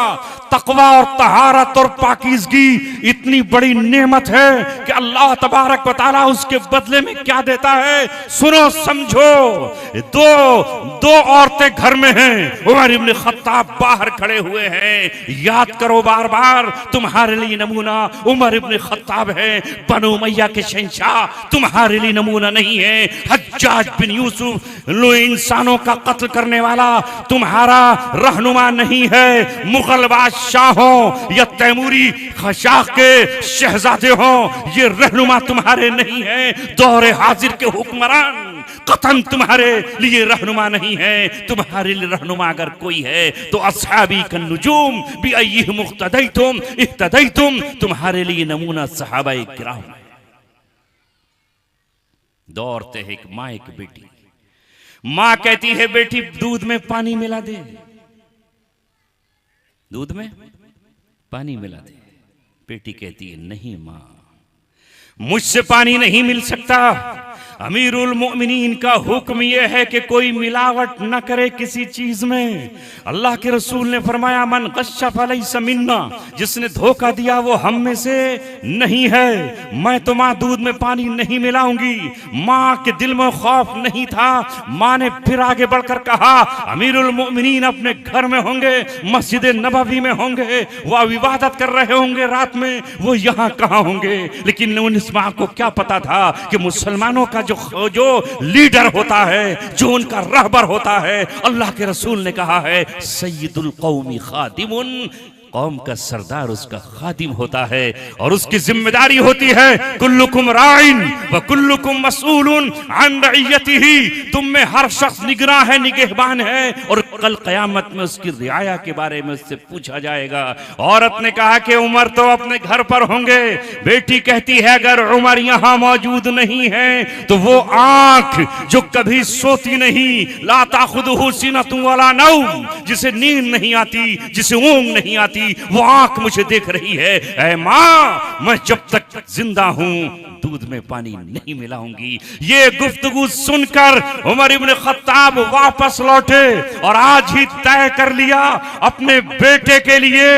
तकवा और तहारत और पाकीज़गी इतनी बड़ी नेमत है कि अल्लाह तबारक व तआला उसके बदले में क्या देता है। सुनो समझो, दो औरतें घर में हैं, उमर इब्न खत्ताब बाहर खड़े हुए हैं। याद करो बार बार, तुम्हारे लिए नमूना उमर इब्न खत्ताब है। बनु उमय्या के शहंशाह तुम्हारे लिए नमूना नहीं है। हज्जाज बिन यूसुफ लो इंसानों का कत्ल करने वाला तुम्हारा रहनुमा नहीं है। मुगल बादशाहों या तैमूरी खशाख के शहजादे हो, ये रहनुमा तुम्हारे नहीं है। दौरे हाजिर के हुक्मरान कतन तुम्हारे लिए रहनुमा नहीं है। तुम्हारे लिए रहनुमा अगर कोई है तो अस्हाबी का नुजूम भी अय्यिहिम मुक्तदैतुम इhtadaytum, तुम्हारे लिए नमूना सहाबाए किराम है। दौड़ते हैं एक माँ एक बेटी, माँ कहती है बेटी दूध में पानी मिला दे, दूध में पानी मिला दे। बेटी कहती है नहीं माँ, मुझसे पानी नहीं मिल सकता। अमीरुल मोमिनीन का हुक्म यह है कि कोई मिलावट न करे किसी चीज में। अल्लाह के रसूल ने फरमाया मन गश्शा फलैसा मिन्ना, जिसने धोखा दिया वो हम में से नहीं है। मैं तो माँ दूध में पानी नहीं मिलाऊंगी। माँ के दिल में खौफ नहीं था। माँ ने फिर आगे बढ़कर कहा अमीरुल मोमिनीन अपने घर में होंगे, मस्जिद नबवी में होंगे, वो इबादत कर रहे होंगे रात में, वो यहाँ कहाँ होंगे। लेकिन उस माँ को क्या पता था कि मुसलमानों का जो लीडर होता है, जो उनका रहबर होता है, अल्लाह के रसूल ने कहा है सय्यदुल कौमी खादिमुन, कौम का सरदार उसका खादिम होता है और उसकी जिम्मेदारी होती है कुल्लुकुम राइन व कुल्लुकुम मसऊलुन अन रइयतिही, तुम में हर शख्स निगरान है, निगहबान है और कल कयामत में उसकी रियाया के बारे में उससे पूछा जाएगा। औरत ने कहा कि उमर तो अपने घर पर होंगे। बेटी कहती है अगर उमर यहाँ मौजूद नहीं है तो वो आंख जो कभी सोती नहीं, ला ताखुदुहु सिनतुन वला नौम, जिसे नींद नहीं आती, जिसे ऊँघ नहीं आती, वो आंख मुझे देख रही है। ऐ माँ, मैं जब तक जिंदा हूं दूध में पानी नहीं मिलाऊंगी। ये गुफ्तगू सुनकर उमर इब्न खत्ताब वापस लौटे और आज ही तय कर लिया अपने बेटे के लिए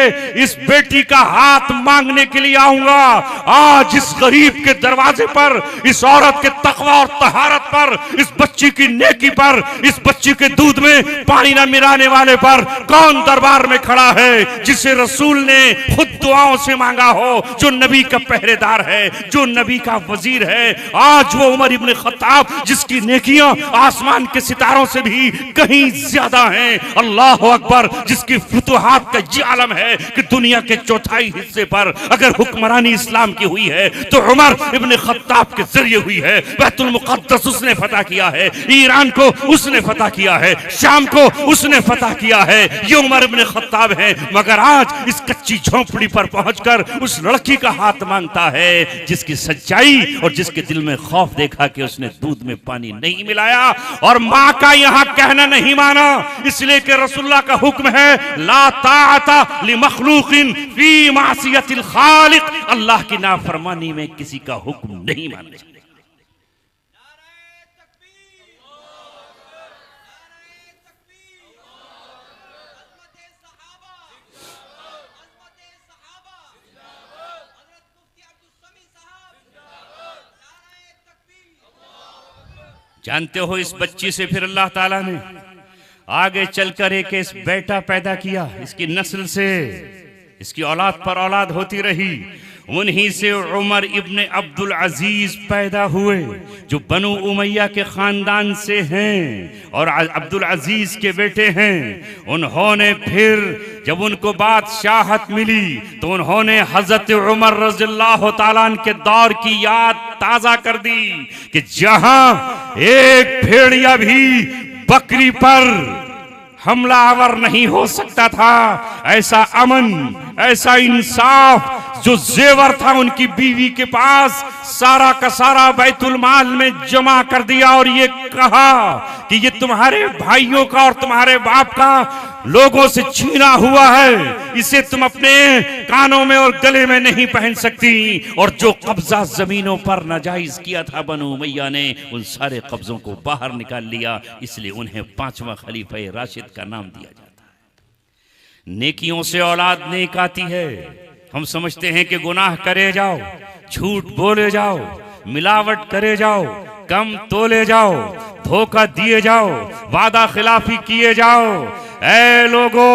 इस बेटी का हाथ मांगने के लिए आऊंगा। आज इस गरीब के दरवाजे पर, इस औरत के तकवा और तहारत पर, इस बच्ची की नेकी पर, इस बच्ची के दूध में पानी न मिलाने वाले पर कौन दरबार में खड़ा है जिसे रसूल ने खुद दुआओं से मांगा हो, जो नबी का पहरेदार है, जो नबी का वजीर है। आज वो उमर इब्न खत्ताब जिसकी नेकियां आसमान के सितारों से भी कहीं ज्यादा हैं। अल्लाह अकबर, जिसकी फुतुहात का ये आलम है कि दुनिया के चौथाई हिस्से पर अगर हुक्मरानी इस्लाम की हुई है तो उमर इब्न खत्ताब के जरिए हुई है। बैतुल मुक़द्दस उसने फतह किया है, ईरान को उसने फतह किया है, शाम को उसने फतह किया है। ये उमर इब्न खत्ताब है। मगर आज इस कच्ची झोंपड़ी पर पहुंचकर उस लड़की का हाथ मांगता है जिसकी सच्चाई और जिसके दिल में खौफ देखा कि उसने दूध में पानी नहीं मिलाया और मां का यहां कहना नहीं माना, इसलिए कि रसूलुल्लाह का हुक्म है ला ताअता लि मखलूकिन फी मासियतिल खालिक, अल्लाह की नाफरमानी में किसी का हुक्म नहीं माना चाहिए। जानते हो इस बच्ची से फिर अल्लाह ताला ने आगे चलकर एक इस बेटा पैदा किया, इसकी नस्ल से इसकी औलाद पर औलाद होती रही। उन्हीं से उमर इब्ने अब्दुल अजीज पैदा हुए जो बनु उमैया के खानदान से हैं और अब्दुल अजीज के बेटे हैं। उन्होंने फिर जब उनको बादशाहत मिली तो उन्होंने हजरत उमर रज़ियल्लाहु ताला अन्हु के दौर की याद ताजा कर दी कि जहां एक भेड़िया भी बकरी पर हमलावर नहीं हो सकता था, ऐसा अमन, ऐसा इंसाफ जो जेवर था उनकी बीवी के पास सारा का सारा बैतुल माल में जमा कर दिया और ये कहा कि ये तुम्हारे भाइयों का और तुम्हारे बाप का लोगों से छीना हुआ है, इसे तुम अपने कानों में और गले में नहीं पहन सकती। और जो कब्जा जमीनों पर नाजायज किया था बनु उमैया ने, उन सारे कब्जों को बाहर निकाल लिया, इसलिए उन्हें 5वां खलीफा राशिद का नाम दिया जाता है। नेकियों से औलाद नेक आती है। हम समझते हैं कि गुनाह करे जाओ, झूठ बोले जाओ, मिलावट करे जाओ, कम तोले जाओ, धोखा दिए जाओ, वादा खिलाफी किए जाओ। ऐ लोगो,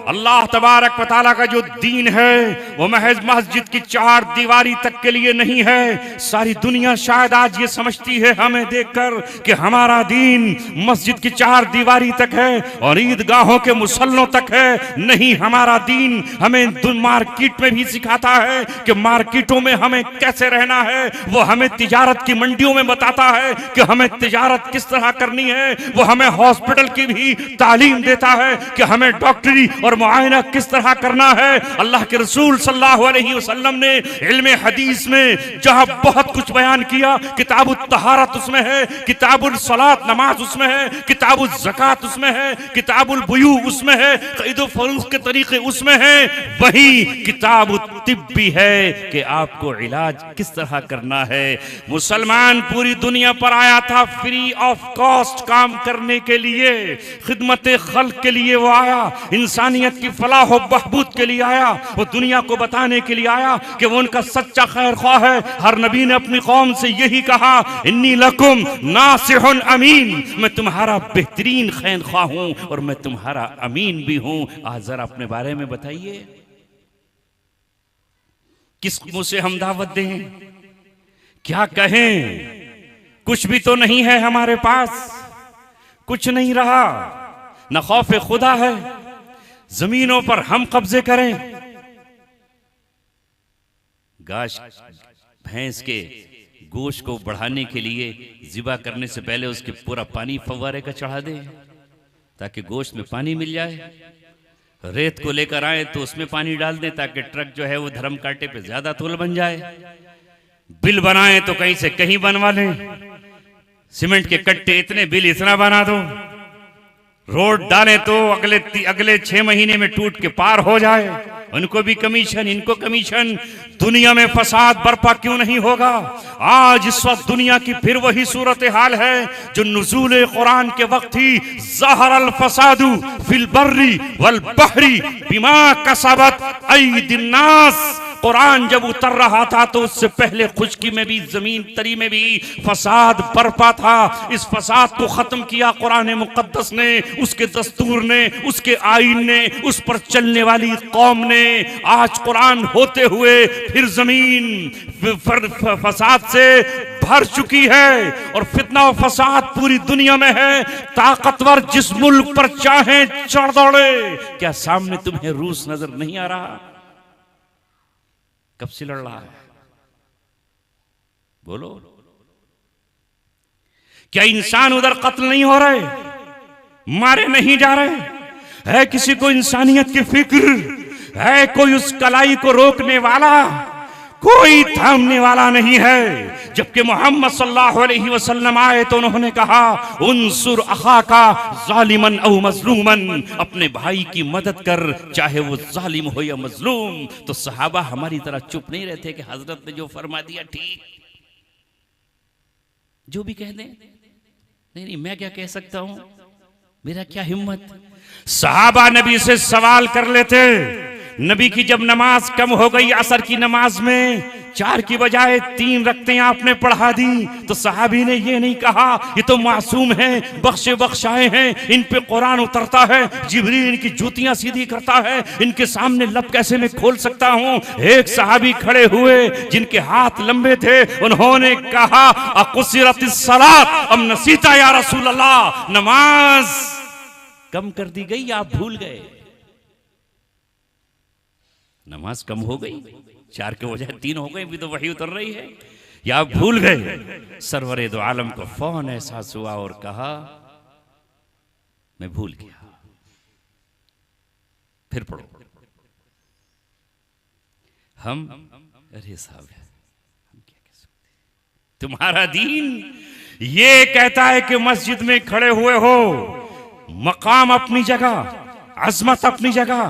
अल्लाह तबारक व तआला का जो दीन है वो महज मस्जिद की 4 दीवारी तक के लिए नहीं है। सारी दुनिया शायद आज ये समझती है हमें देखकर कि हमारा दीन मस्जिद की 4 दीवारी तक है और ईदगाहों के मुसल्लों तक है। नहीं, हमारा दीन हमें मार्केट में भी सिखाता है कि मार्केटों में हमें कैसे रहना है। वो हमें तिजारत की मंडियों में बताता है कि हमें तिजारत किस तरह करनी है। वो हमें हॉस्पिटल की भी तालीम देता है कि हमें डॉक्टरी और मुआयना किस तरह करना है। अल्लाह के रसूल सल्लल्लाहु अलैहि वसल्लम ने इल्मे हदीस में जहां बहुत कुछ बयान किया, किताबुल तहारत उसमें है, किताबुल सलात नमाज उसमें है, किताबुल ज़कात उसमें है, किताबुल बुयू उसमें है, क़ईद व फ़रोख्त के तरीके उसमें है, वही किताबुल तिब भी है कि आपको इलाज किस तरह करना है। मुसलमान पूरी दुनिया पर आया था फ्री ऑफ कॉस्ट काम करने के लिए, खिदमत खल्क के लिए वो आया, इंसानियत की फलाह व बहबूद के लिए आया, वो दुनिया को बताने के लिए आया कि वो उनका सच्चा खैर ख्वाह है। हर नबी ने अपनी कौम से यही कहा, इन्नी लकुम नासिहुन अमीन, मैं तुम्हारा बेहतरीन खैर ख्वाह हूं और मैं तुम्हारा अमीन भी हूं। आज जरा अपने बारे में बताइए, किस मुंह से हम दावत दें, क्या कहें? कुछ भी तो नहीं है हमारे पास, कुछ नहीं रहा, न खौफ खुदा है, जमीनों पर हम कब्जे करें। गाश भैंस के गोश्त को बढ़ाने के लिए ज़िबा करने से पहले उसके पूरा पानी फव्वारे का चढ़ा दें ताकि गोश्त में पानी मिल जाए। रेत को लेकर आए तो उसमें पानी डाल दें ताकि ट्रक जो है वो धर्म कांटे पे ज्यादा तोल बन जाए। बिल बनाए तो कहीं से कहीं बनवा लें, सीमेंट के कट्टे इतने, बिल इतना बना दो। रोड डाले तो अगले 6 महीने में टूट के पार हो जाए, उनको भी कमीशन, इनको कमीशन। दुनिया में फसाद बर्पा क्यों नहीं होगा? आज इस वक्त दुनिया की फिर वही सूरत हाल है जो नुज़ूल कुरान के वक्त थी। ज़हरल फसादु फिल बर्री वल बहरी बिमा कसबत ऐदिन नास। कुरान जब उतर रहा था तो उससे पहले खुशकी में भी, जमीन तरी में भी फसाद बरपा था। इस फसाद को खत्म किया कुरान मुकद्दस ने, उसके दस्तूर ने, उसके आईन ने, उस पर चलने वाली कौम ने। आज कुरान होते हुए फिर जमीन फसाद से भर चुकी है और फितना और फसाद पूरी दुनिया में है। ताकतवर जिस मुल्क पर चाहे चढ़ दौड़े। क्या सामने तुम्हें रूस नजर नहीं आ रहा? कब से लड़ रहा है? बोलो। क्या इंसान उधर कत्ल नहीं हो रहे, मारे नहीं जा रहे? है किसी को इंसानियत की फिक्र? है कोई उस कलाई को रोकने वाला? कोई थामने वाला नहीं है। जबकि मोहम्मद सल्लल्लाहु अलैहि वसल्लम आए तो उन्होंने कहा उनसुर अखाका जालिमन औ मजलूमन, अपने भाई की मदद कर चाहे वो जालिम हो या मजलूम। तो सहाबा हमारी तरह चुप नहीं रहते कि हजरत ने जो फरमा दिया ठीक, जो भी कह दें, नहीं मैं क्या कह सकता हूं, मेरा क्या हिम्मत। सहाबा नबी से सवाल कर लेते। नबी की जब नमाज कम हो गई असर की नमाज में, 4 की बजाय 3 रखते आपने पढ़ा दी, तो सहाबी ने ये नहीं कहा ये तो मासूम हैं, बख्शे बख्शाए हैं, इन पे कुरान उतरता है, जिब्रील इनकी जूतियां सीधी करता है, इनके सामने लब कैसे मैं खोल सकता हूं। एक सहाबी खड़े हुए जिनके हाथ लंबे थे, उन्होंने कहा अकुसिरतिस सलात अम नसीता या रसूल अल्लाह, नमाज कम कर दी गई या आप भूल गए? नमाज कम हो गई, 4 के बजाय 3 हो गई, भी तो वही उतर रही है, या भूल गए? सरवरे दो आलम को फौरन एहसास हुआ और कहा मैं भूल गया। फिर पढ़ो। हम अरे साहब हम क्या कह सकते, तुम्हारा दीन ये कहता है कि मस्जिद में खड़े हुए हो, मकाम अपनी जगह, अजमत अपनी जगह,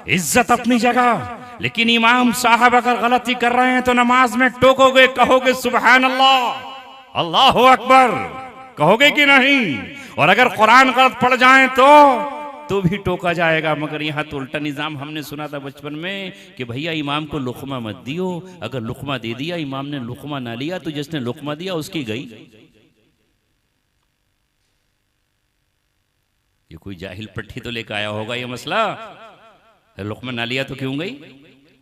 इज्जत अपनी जगह, लेकिन इमाम साहब अगर गलती कर रहे हैं तो नमाज में टोकोगे, कहोगे सुभान अल्लाह, अल्लाहु अकबर, कहोगे कि नहीं? और अगर कुरान गलत पढ़ जाए तो भी टोका जाएगा। मगर यहाँ तो उल्टा निजाम हमने सुना था बचपन में कि भैया इमाम को लुकमा मत दियो, अगर लुकमा दे दिया, इमाम ने लुकमा ना लिया तो जिसने लुकमा दिया उसकी गई। ये कोई जाहिल पट्टी तो लेकर आया होगा ये मसला, लुकमा ना लिया तो क्यों गई?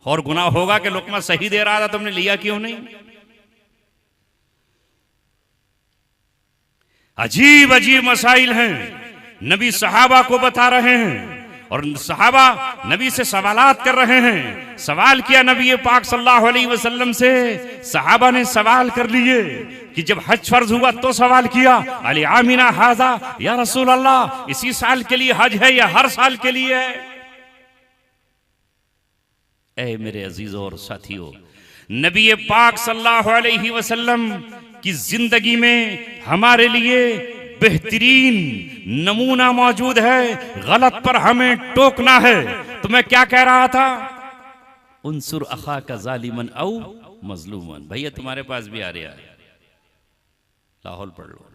और गुनाह होगा कि लुकमा सही दे रहा था, तुमने लिया क्यों नहीं? अजीब अजीब मसाइल हैं, नबी सहाबा को बता रहे हैं और सहाबा नबी से सवालात कर रहे हैं। सवाल किया नबी पाक सल्लल्लाहु अलैहि वसल्लम से, सहाबा ने सवाल कर लिए कि जब हज फर्ज हुआ तो सवाल किया अली आमिना हाजा या रसूल अल्लाह, इसी साल के लिए हज है या हर साल के लिए है? ऐ मेरे अजीजों और साथियों, नबी पाक सल्लल्लाहु अलैहि वसल्लम की जिंदगी में हमारे लिए बेहतरीन नमूना मौजूद है। गलत पर हमें टोकना है। तो मैं क्या कह रहा था? उनसुर अखा का जालिमन औ मजलूमन। भैया तुम्हारे पास भी आ रहा है, लाहौल पढ़ लो।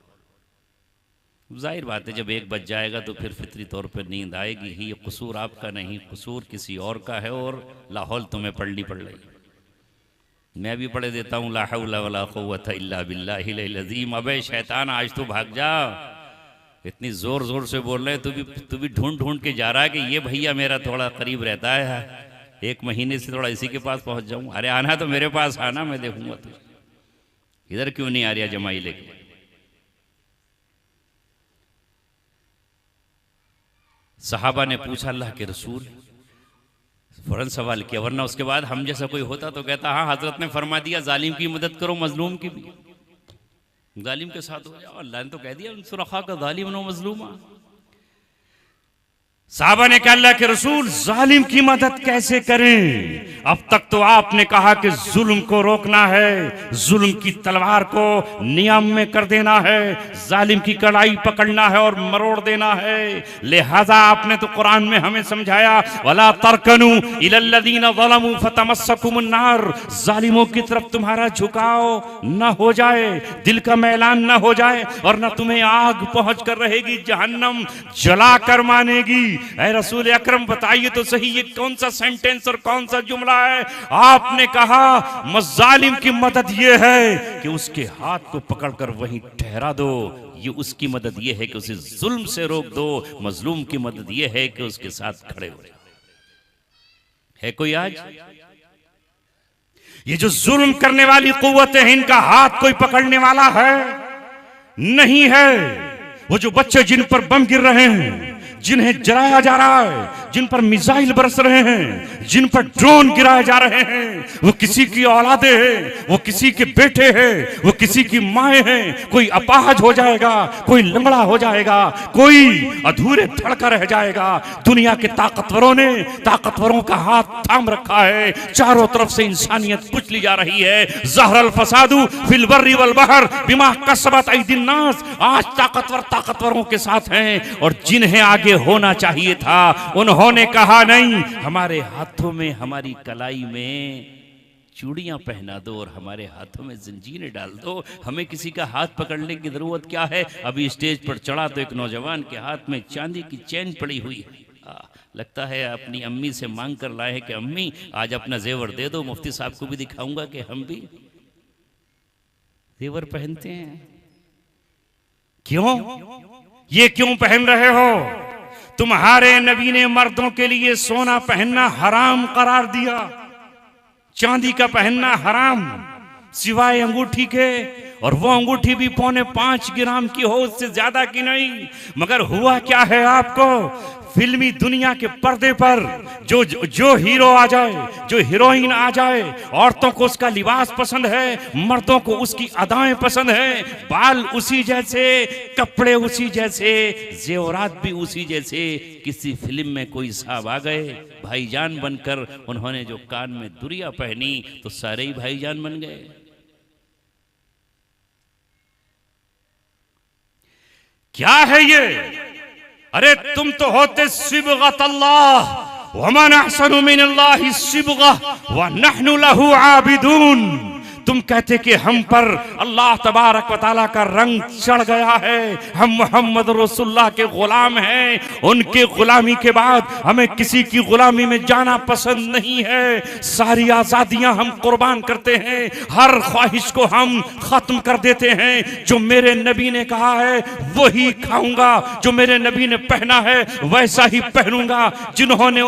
जाहिर बात है जब 1 बज जाएगा तो फिर फितरी तौर पर नींद आएगी ही। ये कसूर आपका नहीं, कसूर किसी और का है और लाहौल तुम्हें पढ़नी पड़ रही। मैं भी पढ़े देता हूँ ला हौला वला कुव्वता इल्ला बिल्लाहिल अज़ीम। अबे शैतान आज तो भाग जा, इतनी जोर जोर से बोल रहे, तू भी ढूंढ ढूंढ के जा रहा है कि ये भैया मेरा थोड़ा करीब रहता है, 1 महीने से थोड़ा इसी के पास पहुंच जाऊं। अरे आना तो मेरे पास आना, मैं देखूंगा तुझे। इधर क्यों नहीं आ रहा जमाई लेके? सहाबा ने पूछा अल्लाह के रसूल, फौरन सवाल किया, वरना उसके बाद हम जैसा कोई होता तो कहता हाँ हजरत ने फरमा दिया जालिम की मदद करो, मजलूम की भी, जालिम के साथ हो जाओ। अल्लाह ने तो कह दिया उनसुर अखा का जालिम व मजलूमा। साहबा ने कहा अल्लाह के रसूल जालिम की मदद कैसे करें? अब तक तो आपने कहा कि जुल्म को रोकना है, जुल्म की तलवार को नियम में कर देना है, जालिम की कड़ाई पकड़ना है और मरोड़ देना है। लिहाजा आपने तो कुरान में हमें समझाया वला तरकनु इलल्लज़ीना ज़लमू फतमस्सकुमुन नार, जालिमों की तरफ तुम्हारा झुकाव न हो जाए, दिल का मैलान न हो जाए और न तुम्हें आग पहुंच कर रहेगी, जहन्नम जला कर मानेगी। ऐ रसूल अकरम बताइए तो सही ये कौन सा सेंटेंस और कौन सा जुमला है? आपने कहा मज़ालिम की मदद ये है कि उसके हाथ को पकड़कर वहीं ठहरा दो, ये उसकी मदद ये है कि उसे जुल्म से रोक दो। मजलूम की मदद ये है कि उसके साथ खड़े हो। है कोई आज ये जो जुल्म करने वाली कुव्वतें हैं, इनका हाथ कोई पकड़ने वाला है? नहीं है। वो जो बच्चे जिन पर बम गिर रहे हैं, जिन्हें जलाया जा रहा है, जिन पर मिसाइल बरस रहे हैं, जिन पर ड्रोन गिराए जा रहे हैं, वो किसी की औलादे हैं, वो किसी के बेटे हैं, वो किसी की माएँ हैं। कोई अपाहज हो जाएगा, कोई लंगड़ा हो जाएगा, कोई अधूरे धड़का रह जाएगा। दुनिया के ताकतवरों का हाथ थाम रखा है। चारों तरफ से इंसानियत कुचली जा रही है। ज़हरल फसादु फिल बर्रि वल बहर बिमा कसबत ऐदिन नास। आज ताकतवरों के साथ हैं, और जिन्हें आगे होना चाहिए था उन्होंने कहा नहीं, हमारे हाथों में, हमारी कलाई में चूड़ियां पहना दो और हमारे हाथों में जंजीरें डाल दो। हमें किसी का हाथ पकड़ने की जरूरत क्या है। अभी स्टेज पर चढ़ा तो एक नौजवान के हाथ में चांदी की चैन पड़ी हुई है। लगता है अपनी अम्मी से मांग कर लाए कि अम्मी आज अपना जेवर दे दो, मुफ्ती साहब को भी दिखाऊंगा कि हम भी जेवर पहनते हैं। क्यों? ये क्यों पहन रहे हो? तुम्हारे नबी ने मर्दों के लिए सोना पहनना हराम करार दिया, चांदी का पहनना हराम, सिवाय अंगूठी के, और वो अंगूठी भी 5.25 ग्राम की हो, उससे ज्यादा की नहीं। मगर हुआ क्या है आपको, फिल्मी दुनिया के पर्दे पर जो हीरो आ जाए, जो हीरोइन आ जाए, औरतों को उसका लिबास पसंद है, मर्दों को उसकी अदाएं पसंद है, बाल उसी जैसे, कपड़े उसी जैसे, जेवरात भी उसी जैसे। किसी फिल्म में कोई साहब आ गए भाईजान बनकर, उन्होंने जो कान में दुरिया पहनी तो सारे ही भाईजान बन गए। क्या है ये? अरे तुम तो होते सिबगत अल्लाह, वमन अहसनु मिनल्लाहि सिबगह व नहनु लहु आबिदून। तुम कहते कि हम पर अल्लाह तबारक व तआला का रंग चढ़ गया है, हम मोहम्मद रसूलुल्लाह के गुलाम हैं, उनके गुलामी के बाद हमें किसी की गुलामी में जाना पसंद नहीं है। सारी आजादियां हम कुर्बान करते हैं, हर ख्वाहिश को हम खत्म कर देते हैं। जो मेरे नबी ने कहा है वही खाऊंगा, जो मेरे नबी ने पहना है वैसा ही पहनूंगा,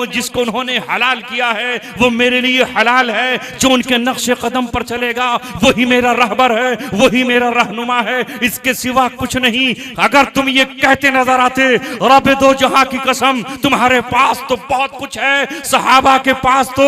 जिसको उन्होंने हलाल किया है वो मेरे लिए हलाल है। जो उनके नक्शे कदम पर चलेगा वही मेरा रहबर है, वही मेरा रहनुमा है, इसके सिवा कुछ नहीं। अगर तुम ये कहते नजर आते, रब दो जहां की कसम, तुम्हारे पास तो बहुत कुछ है। सहाबा के पास तो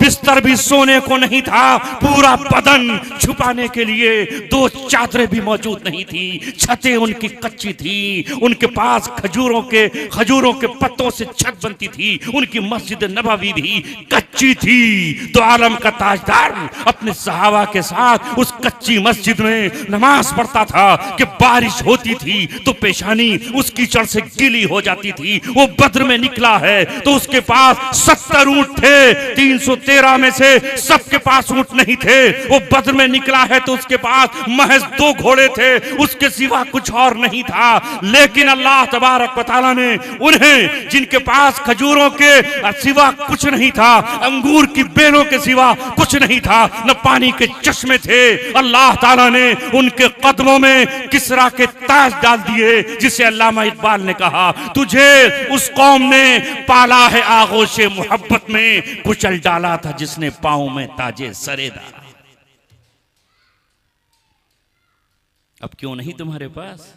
बिस्तर भी सोने को नहीं था, पूरा बदन छुपाने के लिए 2 चादरें भी मौजूद नहीं थी, छतें उनकी कच्ची थी, उनके पास खजूरों के पत्तों से छत बनती थी, उनकी मस्जिद नबवी भी कच्ची थी। तो आलम का ताजदार अपने सहाबा के साथ उस कच्ची मस्जिद में नमाज पढ़ता था कि बारिश होती थी तो पेशानी उसकी कीचड़ से गीली हो जाती थी। वो बद्र में निकला है तो उसके पास 70 ऊंट थे, 313 में से सबके पास ऊंट नहीं थे। वो बद्र में निकला है तो उसके पास महज 2 घोड़े थे, उसके सिवा कुछ और नहीं था। लेकिन अल्लाह तबारक व तआला ने उन्हें, जिनके पास खजूरों के सिवा कुछ नहीं था, अंगूर की बेलों के सिवा कुछ नहीं था, न पानी के चश्मे थे, अल्लाह ताला ने उनके कदमों में किसरा के ताज डाल दिए, जिसे अल्लामा इकबाल ने कहा, तुझे उस कौम ने पाला है आगोशे मोहब्बत में, कुचल डाला था जिसने पांव में ताजे सरेदा। अब क्यों नहीं तुम्हारे पास?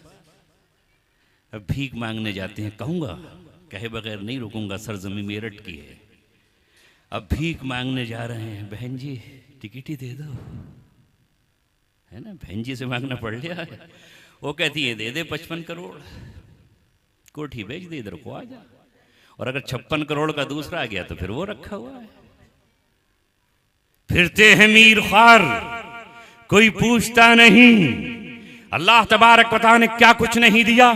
अब भीख मांगने जाते हैं, कहूंगा कहे बगैर नहीं रुकूंगा, सरजमी मेरठ की है। अब भीख मांगने जा रहे हैं, बहन जी टिकट ही दे दो, है ना, बहन जी से मांगना पड़ गया है। वो कहती है दे दे 55 करोड़, कोठी बेच दे, इधर को आ जा। और अगर 56 करोड़ का दूसरा आ गया तो फिर वो रखा हुआ है। फिरते हैं मीर ख्वार, कोई पूछता नहीं। अल्लाह तबारक व तआला ने क्या कुछ नहीं दिया,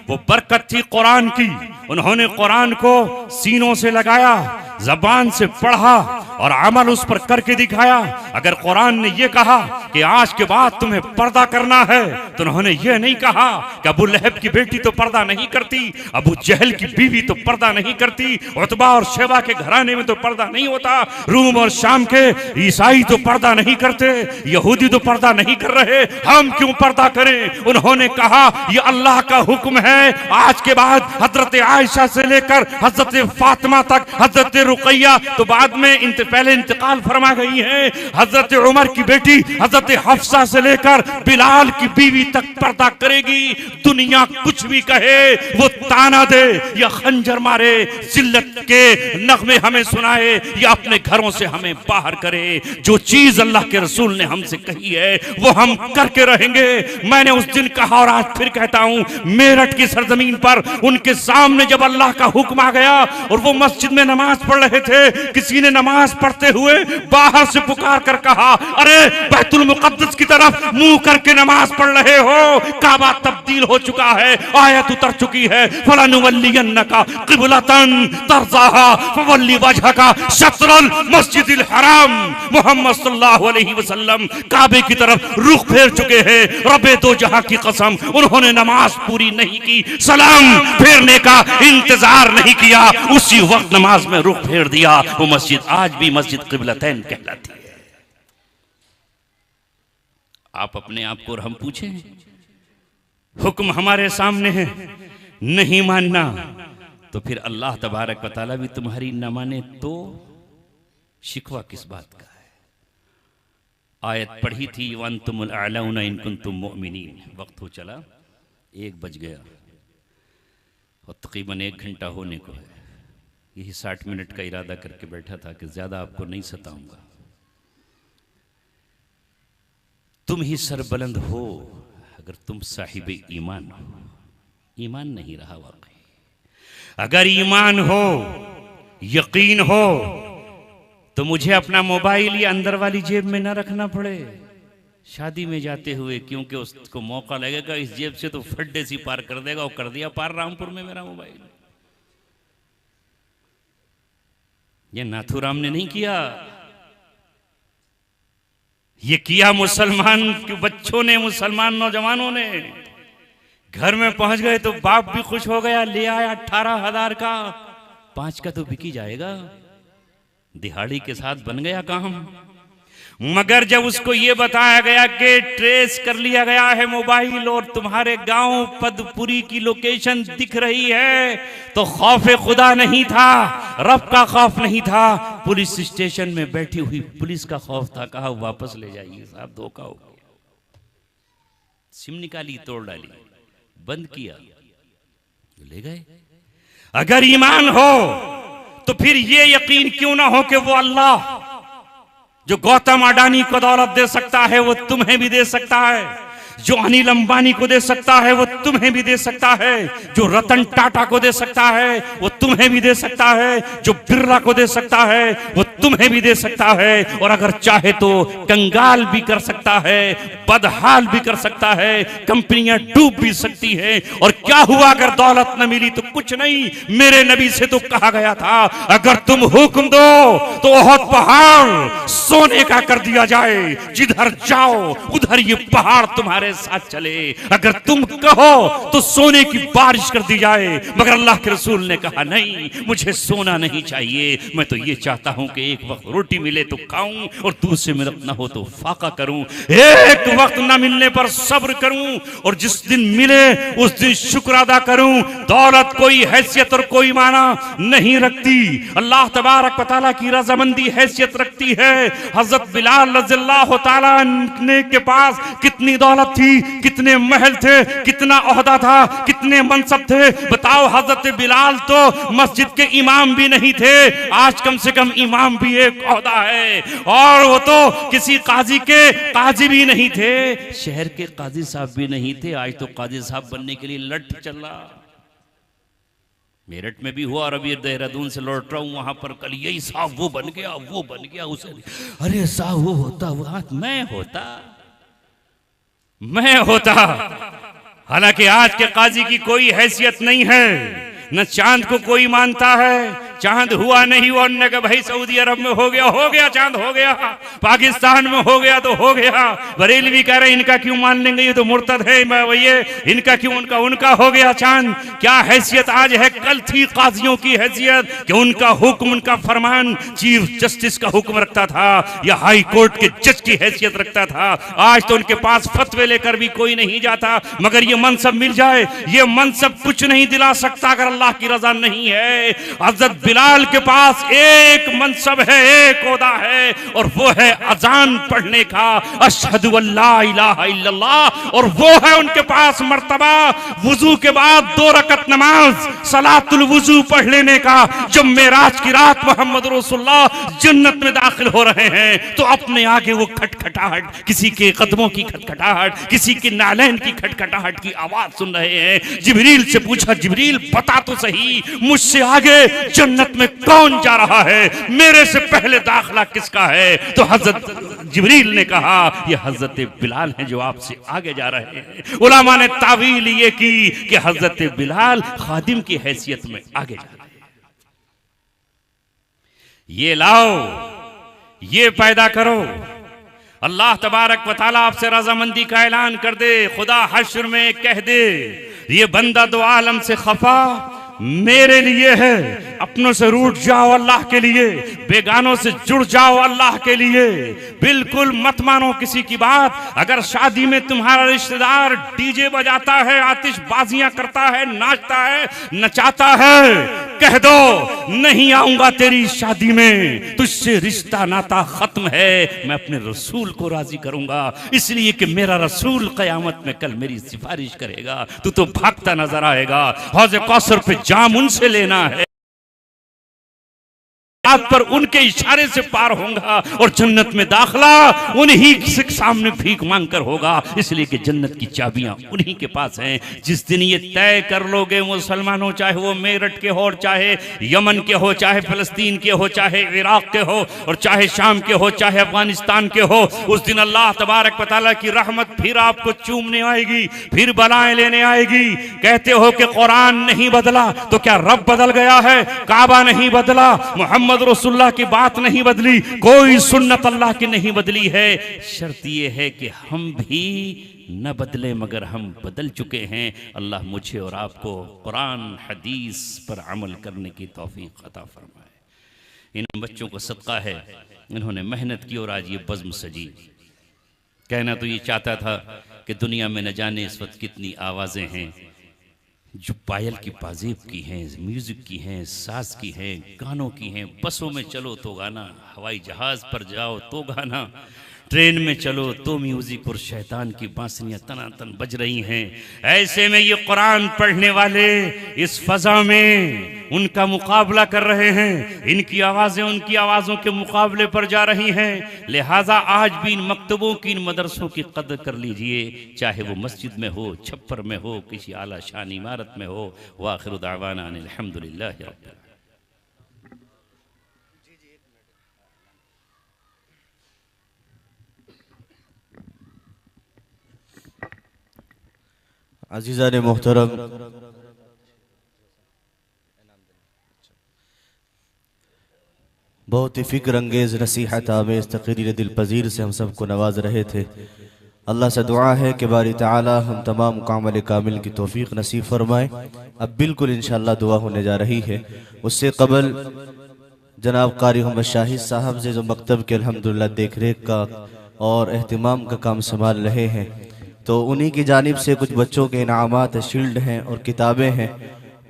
वो बरकत थी कुरान की। उन्होंने कुरान को सीनों से लगाया, जबान से पढ़ा और अमल उस पर करके दिखाया। अगर कुरान ने यह कहा कि आज के बाद तुम्हें पर्दा करना है, तो उन्होंने यह नहीं कहा कि अबू लहब की बेटी तो पर्दा नहीं करती, अबू जहल की बीवी तो पर्दा नहीं करती, उतबा और शेबा के घराने में तो पर्दा नहीं होता, रूम और शाम के ईसाई तो पर्दा नहीं करते, यहूदी तो पर्दा नहीं कर रहे, हम क्यों पर्दा करें? उन्होंने कहा यह अल्लाह का हुक्म है। आज के बाद हजरत आयशा से लेकर हजरत फातिमा तक, हजरत रुकैया तो बाद में से पहले इंतकाल फरमा गई हैं। हजरत उमर की बेटी हजरत हफ्सा से लेकर बिलाल की बीवी तक पर्दा करेगी। दुनिया कुछ भी कहे, वो ताना दे या खंजर मारे, जिल्लत के नगमे हमें सुनाए या अपने घरों से हमें बाहर करे, जो चीज अल्लाह के रसूल ने हमसे कही है वो हम करके रहेंगे। मैंने उस दिन कहा और आज फिर कहता हूं, मेरठ की सरजमीन पर उनके सामने जब अल्लाह का हुक्म आ गया और वो मस्जिद में नमाज पढ़ रहे थे, किसी ने नमाज पढ़ते हुए बाहर से पुकार कर कहा, अरे बैतुल मुकद्दस की तरफ मुंह करके नमाज पढ़ रहे हो, काबा तब्दील हो चुका है, आयत उतर चुकी है, फलनुवल्लियन्नका क़िबलतन तर्ज़ाहा फवल्लि वजहका शत्रल मस्जिदिल हराम। मोहम्मद सल्लल्लाहु अलैहि वसल्लम काबे की तरफ रुख फेर चुके हैं। रब्बे दो जहां की कसम, उन्होंने नमाज पूरी नहीं की, सलाम फेरने का इंतजार नहीं किया, उसी वक्त नमाज में रुख फेर दिया। वो मस्जिद आज भी मस्जिद क़िबलतैन कहलाती है। आप अपने आप को और हम पूछें, हुक्म हमारे सामने है, नहीं मानना तो फिर अल्लाह तबारक व तआला भी तुम्हारी न माने तो शिकवा किस बात का है। आयत पढ़ी थी, वअंतुमुल अअलौना इन कुंतुम मुमिनीन। वक्त हो चला, 1 बज गया और तकरीबन 1 घंटा होने को है। यही 60 मिनट का इरादा करके बैठा था कि ज्यादा आपको नहीं सताऊंगा। तुम ही सरबुलंद हो अगर तुम साहिबे ईमान हो। ईमान नहीं रहा वाकई। अगर ईमान हो, यकीन हो, तो मुझे अपना मोबाइल या अंदर वाली जेब में ना रखना पड़े शादी में जाते हुए, क्योंकि उसको मौका लगेगा इस जेब से तो फड्डे सी पार कर देगा। और कर दिया पार रामपुर में मेरा मोबाइल। ये नाथूराम ने नहीं किया, ये किया मुसलमान के बच्चों ने, मुसलमान नौजवानों ने। घर में पहुंच गए तो बाप भी खुश हो गया, ले आया 18,000 का, 5 का तो बिकी जाएगा। दिहाड़ी के साथ बन गया काम। मगर जब उसको ये बताया गया कि ट्रेस कर लिया गया है मोबाइल और तुम्हारे गांव पदपुरी की लोकेशन दिख रही है, तो खौफे खुदा नहीं था, रब का खौफ नहीं था, पुलिस स्टेशन में बैठी हुई पुलिस का खौफ था। कहा वापस ले जाइए साहब, धोखा हो गया। सिम निकाली, तोड़ डाली, बंद किया, ले गए। अगर ईमान हो तो फिर ये यकीन क्यों ना हो कि वो अल्लाह जो गौतम अडानी को दौलत दे सकता है वो तुम्हें भी दे सकता है, जो अनिल अंबानी को दे सकता है वो तुम्हें भी दे सकता है, जो रतन टाटा को दे सकता है वो तुम्हें भी दे सकता है, जो बिरला को दे सकता है वो तुम्हें भी दे सकता है, और अगर चाहे तो कंगाल भी कर सकता है, बदहाल भी कर सकता है, कंपनियां डूब भी सकती है। और क्या हुआ अगर दौलत न मिली? तो कुछ नहीं, मेरे नबी से तो कहा गया था अगर तुम हुक्म दो तो बहुत पहाड़ सोने का कर दिया जाए, जिधर जाओ उधर ये पहाड़ तुम्हारे साथ चले। अगर तुम कहो तो सोने की बारिश कर दी जाए। मगर अल्लाह के रसूल ने कहा नहीं, मुझे सोना नहीं चाहिए, मैं तो ये चाहता हूं कि एक वक्त रोटी मिले तो खाऊं और दूसरे में न हो तो फाका करूं, एक वक्त न मिलने पर सब्र करूं और जिस दिन मिले उस दिन शुक्र अदा करूं। दौलत कोई हैसियत और कोई माना नहीं रखती, अल्लाह तबारक व तआला की रज़ामंदी हैसियत रखती है। हजरत बिलाल रज़ियल्लाहु तआला अन्हु के पास कितनी दौलत थी, कितने महल थे, कितना ओहदा था, कितने मनसब थे। बताओ, हजरत बिलाल तो मस्जिद के इमाम भी नहीं थे, आज कम से कम इमाम भी एक ओहदा है। और वो तो किसी काजी के काजी भी नहीं थे, शहर के काजी साहब भी नहीं थे, आज तो काजी साहब बनने के लिए लट चल रहा। मेरठ में भी हुआ और अभी देहरादून से लौट रहा हूं, वहां पर कल यही साहब वो बन गया, वो बन गया, उसे अरे साहब वो होता, वो हाथ मैं होता। हालांकि आज के काजी की कोई हैसियत नहीं है, न चांद को कोई मानता है। चांद हुआ नहीं हुआ, उन्होंने कहा भाई सऊदी अरब में हो गया चांद हो गया, पाकिस्तान में हो गया तो हो गया। बरेलवी कह रहे इनका क्यों मान लेंगे, ये तो मुर्तद है, ये इनका क्यों, उनका हो गया चांद। क्या हैसियत आज है, कल थी काजियों की हैसियत कि उनका हुक्म, उनका फरमान चीफ जस्टिस का हुक्म रखता था या हाई कोर्ट के जज की हैसियत रखता था। आज तो उनके पास फतवे लेकर भी कोई नहीं जाता। मगर ये मनसब मिल जाए, ये मनसब कुछ नहीं दिला सकता अगर अल्लाह की रजा नहीं है। हजरत बिलाल के पास एक मनसब है, एक ओहदा है, और वो है अजान पढ़ने का, अशहदु अल्ला इलाहा इल्लल्लाह। और वो है उनके पास मर्तबा वुजू के बाद 2 रकत नमाज सलातुल वुजू पढ़ लेने का। जब मेराज की रात मोहम्मद रसूलुल्लाह जन्नत में दाखिल हो रहे हैं तो अपने आगे वो खटखटाहट, किसी के कदमों की खटखटाहट, किसी के नालैन की खटखटाहट की आवाज सुन रहे हैं। जिब्रील से पूछा, जिब्रील बता तो सही, मुझसे आगे जन्नत में कौन जा रहा है, मेरे से पहले दाखिला किसका है? तो हजरत जिब्रील ने कहा, ये हजरत बिलाल हैं जो आपसे आगे जा रहे हैं। उलमा ने तावील ये की कि हजरत बिलाल खादिम की हैसियत में आगे जा रहे हैं। ये लाओ, ये पैदा करो। अल्लाह तबारक व तआला आपसे रजामंदी का ऐलान कर दे, खुदा हश्र में कह दे, ये बंदा दो आलम से खफा मेरे लिए है। अपनों से रूठ जाओ अल्लाह के लिए, बेगानों से जुड़ जाओ अल्लाह के लिए। बिल्कुल मत मानो किसी की बात। अगर शादी में तुम्हारा रिश्तेदार डीजे बजाता है, आतिशबाजियां करता है, नाचता है, नचाता है, कह दो नहीं आऊंगा तेरी शादी में, तुझसे रिश्ता नाता खत्म है। मैं अपने रसूल को राजी करूंगा, इसलिए कि मेरा रसूल कयामत में कल मेरी सिफारिश करेगा। तू तो भागता नजर आएगा। हौज़ कौसर पे जाम उनसे लेना है पर उनके इशारे से पार होगा, और जन्नत में दाखला उन्हीं के सामने भीख मांग कर होगा, इसलिए कि जन्नत की चाबियां उन्हीं के पास हैं। जिस दिन ये तय कर लोगे मुसलमानों, चाहे वो मेरठ के हो, चाहे यमन के हो, चाहे फलस्तीन के हो, चाहे इराक के हो, और चाहे शाम के हो, चाहे अफगानिस्तान के हो, उस दिन अल्लाह तबारक व तआला की रहमत फिर आपको चूमने आएगी, फिर बलाएं लेने आएगी। कहते हो कि कुरान नहीं बदला, तो क्या रब बदल गया है? काबा नहीं बदला, मोहम्मद रसूलुल्लाह की बात नहीं बदली, कोई सुन्नत अल्लाह की नहीं बदली है। शर्त यह है कि हम भी न बदले, मगर हम बदल चुके हैं। अल्लाह मुझे और आपको कुरान हदीस पर अमल करने की तौफीक अता फरमाए। इन बच्चों को सदका है, इन्होंने मेहनत की और आज ये बज़्म सजी। कहना तो ये चाहता था कि दुनिया में न जाने इस वक्त कितनी आवाज़ें हैं जो पायल की पाजेब की हैं, म्यूज़िक की हैं, साज की हैं, गानों की हैं। बसों में चलो तो गाना, हवाई जहाज़ पर जाओ तो गाना, ट्रेन में चलो तो म्यूजिक और शैतान की बांसुरियां तनातन बज रही हैं। ऐसे में ये कुरान पढ़ने वाले इस फजा में उनका मुकाबला कर रहे हैं, इनकी आवाज़ें उनकी आवाज़ों के मुकाबले पर जा रही हैं। लिहाजा आज भी इन मकतबों की, इन मदरसों की कदर कर लीजिए, चाहे वो मस्जिद में हो, छप्पर में हो, किसी आला शान इमारत में हो। व आखिर दावाना अनिल हम्दुलिल्लाहि रब्बिल आलमीन। अज़ीज़ान मोहतरम, बहुत ही फ़िक्र अंगेज़ नसीहत आमेज़ तक़रीर दिल पज़ीर से हम सबको नवाज रहे थे। अल्लाह से दुआ है कि बारी ताला हम तमाम कामिल कामिल की तौफ़ीक़ नसीब फरमाए। अब बिल्कुल इंशाअल्लाह दुआ होने जा रही है। उससे कबल जनाब कारी मोहम्मद शाहिद साहब से जो मकतब के अल्हम्दुलिल्लाह देख रेख का और एहतिमाम का काम संभाल रहे हैं, तो उन्हीं की जानिब से कुछ बच्चों के इनामात, शील्ड हैं और किताबें हैं।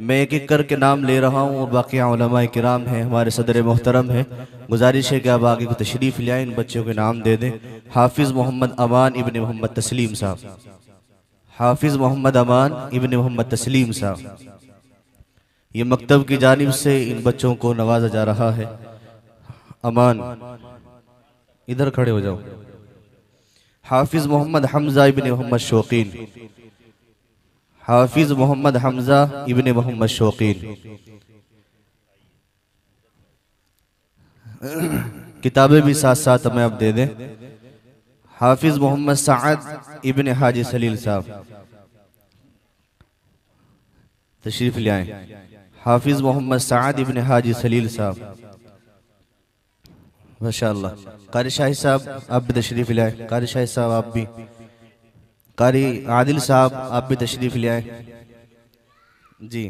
मैं एक एक करके नाम ले रहा हूँ और बाकी उलमाए किराम हैं, हमारे सदर मोहतरम हैं। गुजारिश है कि आप आगे को तशरीफ़ ले आए, इन बच्चों के नाम दे दें। हाफिज़ मोहम्मद अमान इब्न मोहम्मद तस्लीम साहब, हाफिज़ मोहम्मद अमान इब्न मोहम्मद तस्लीम साहब, ये मकतब की जानिब से इन बच्चों को नवाजा जा रहा है। अमान इधर खड़े हो जाओ। हाफिज़ मोहम्मद हमजा इब्न मोहम्मद शौकीन, हाफिज़ मोहम्मद हमजा इब्न मोहम्मद शौकीन। किताबें भी साथ साथ हमें अब दे दें। हाफिज़ मोहम्मद साद इब्न हाजी सलील साहब तशरीफ ले आए। हाफिज़ मोहम्मद साद इब्न हाजी सलील साहब, माशाअल्लाह। कारी शाहिद साहब आप भी तशरीफ ले आए। कारी शाहिद साहब आप भी, कारी आदिल साहब आप भी तशरीफ ले आए जी।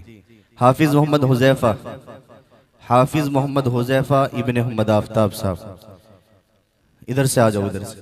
हाफिज़ मोहम्मद हुज़ैफ़ा, हाफिज़ मोहम्मद हुज़ैफ़ा इब्न मोहम्मद आफ्ताब साहब, इधर से आ जाओ, इधर से।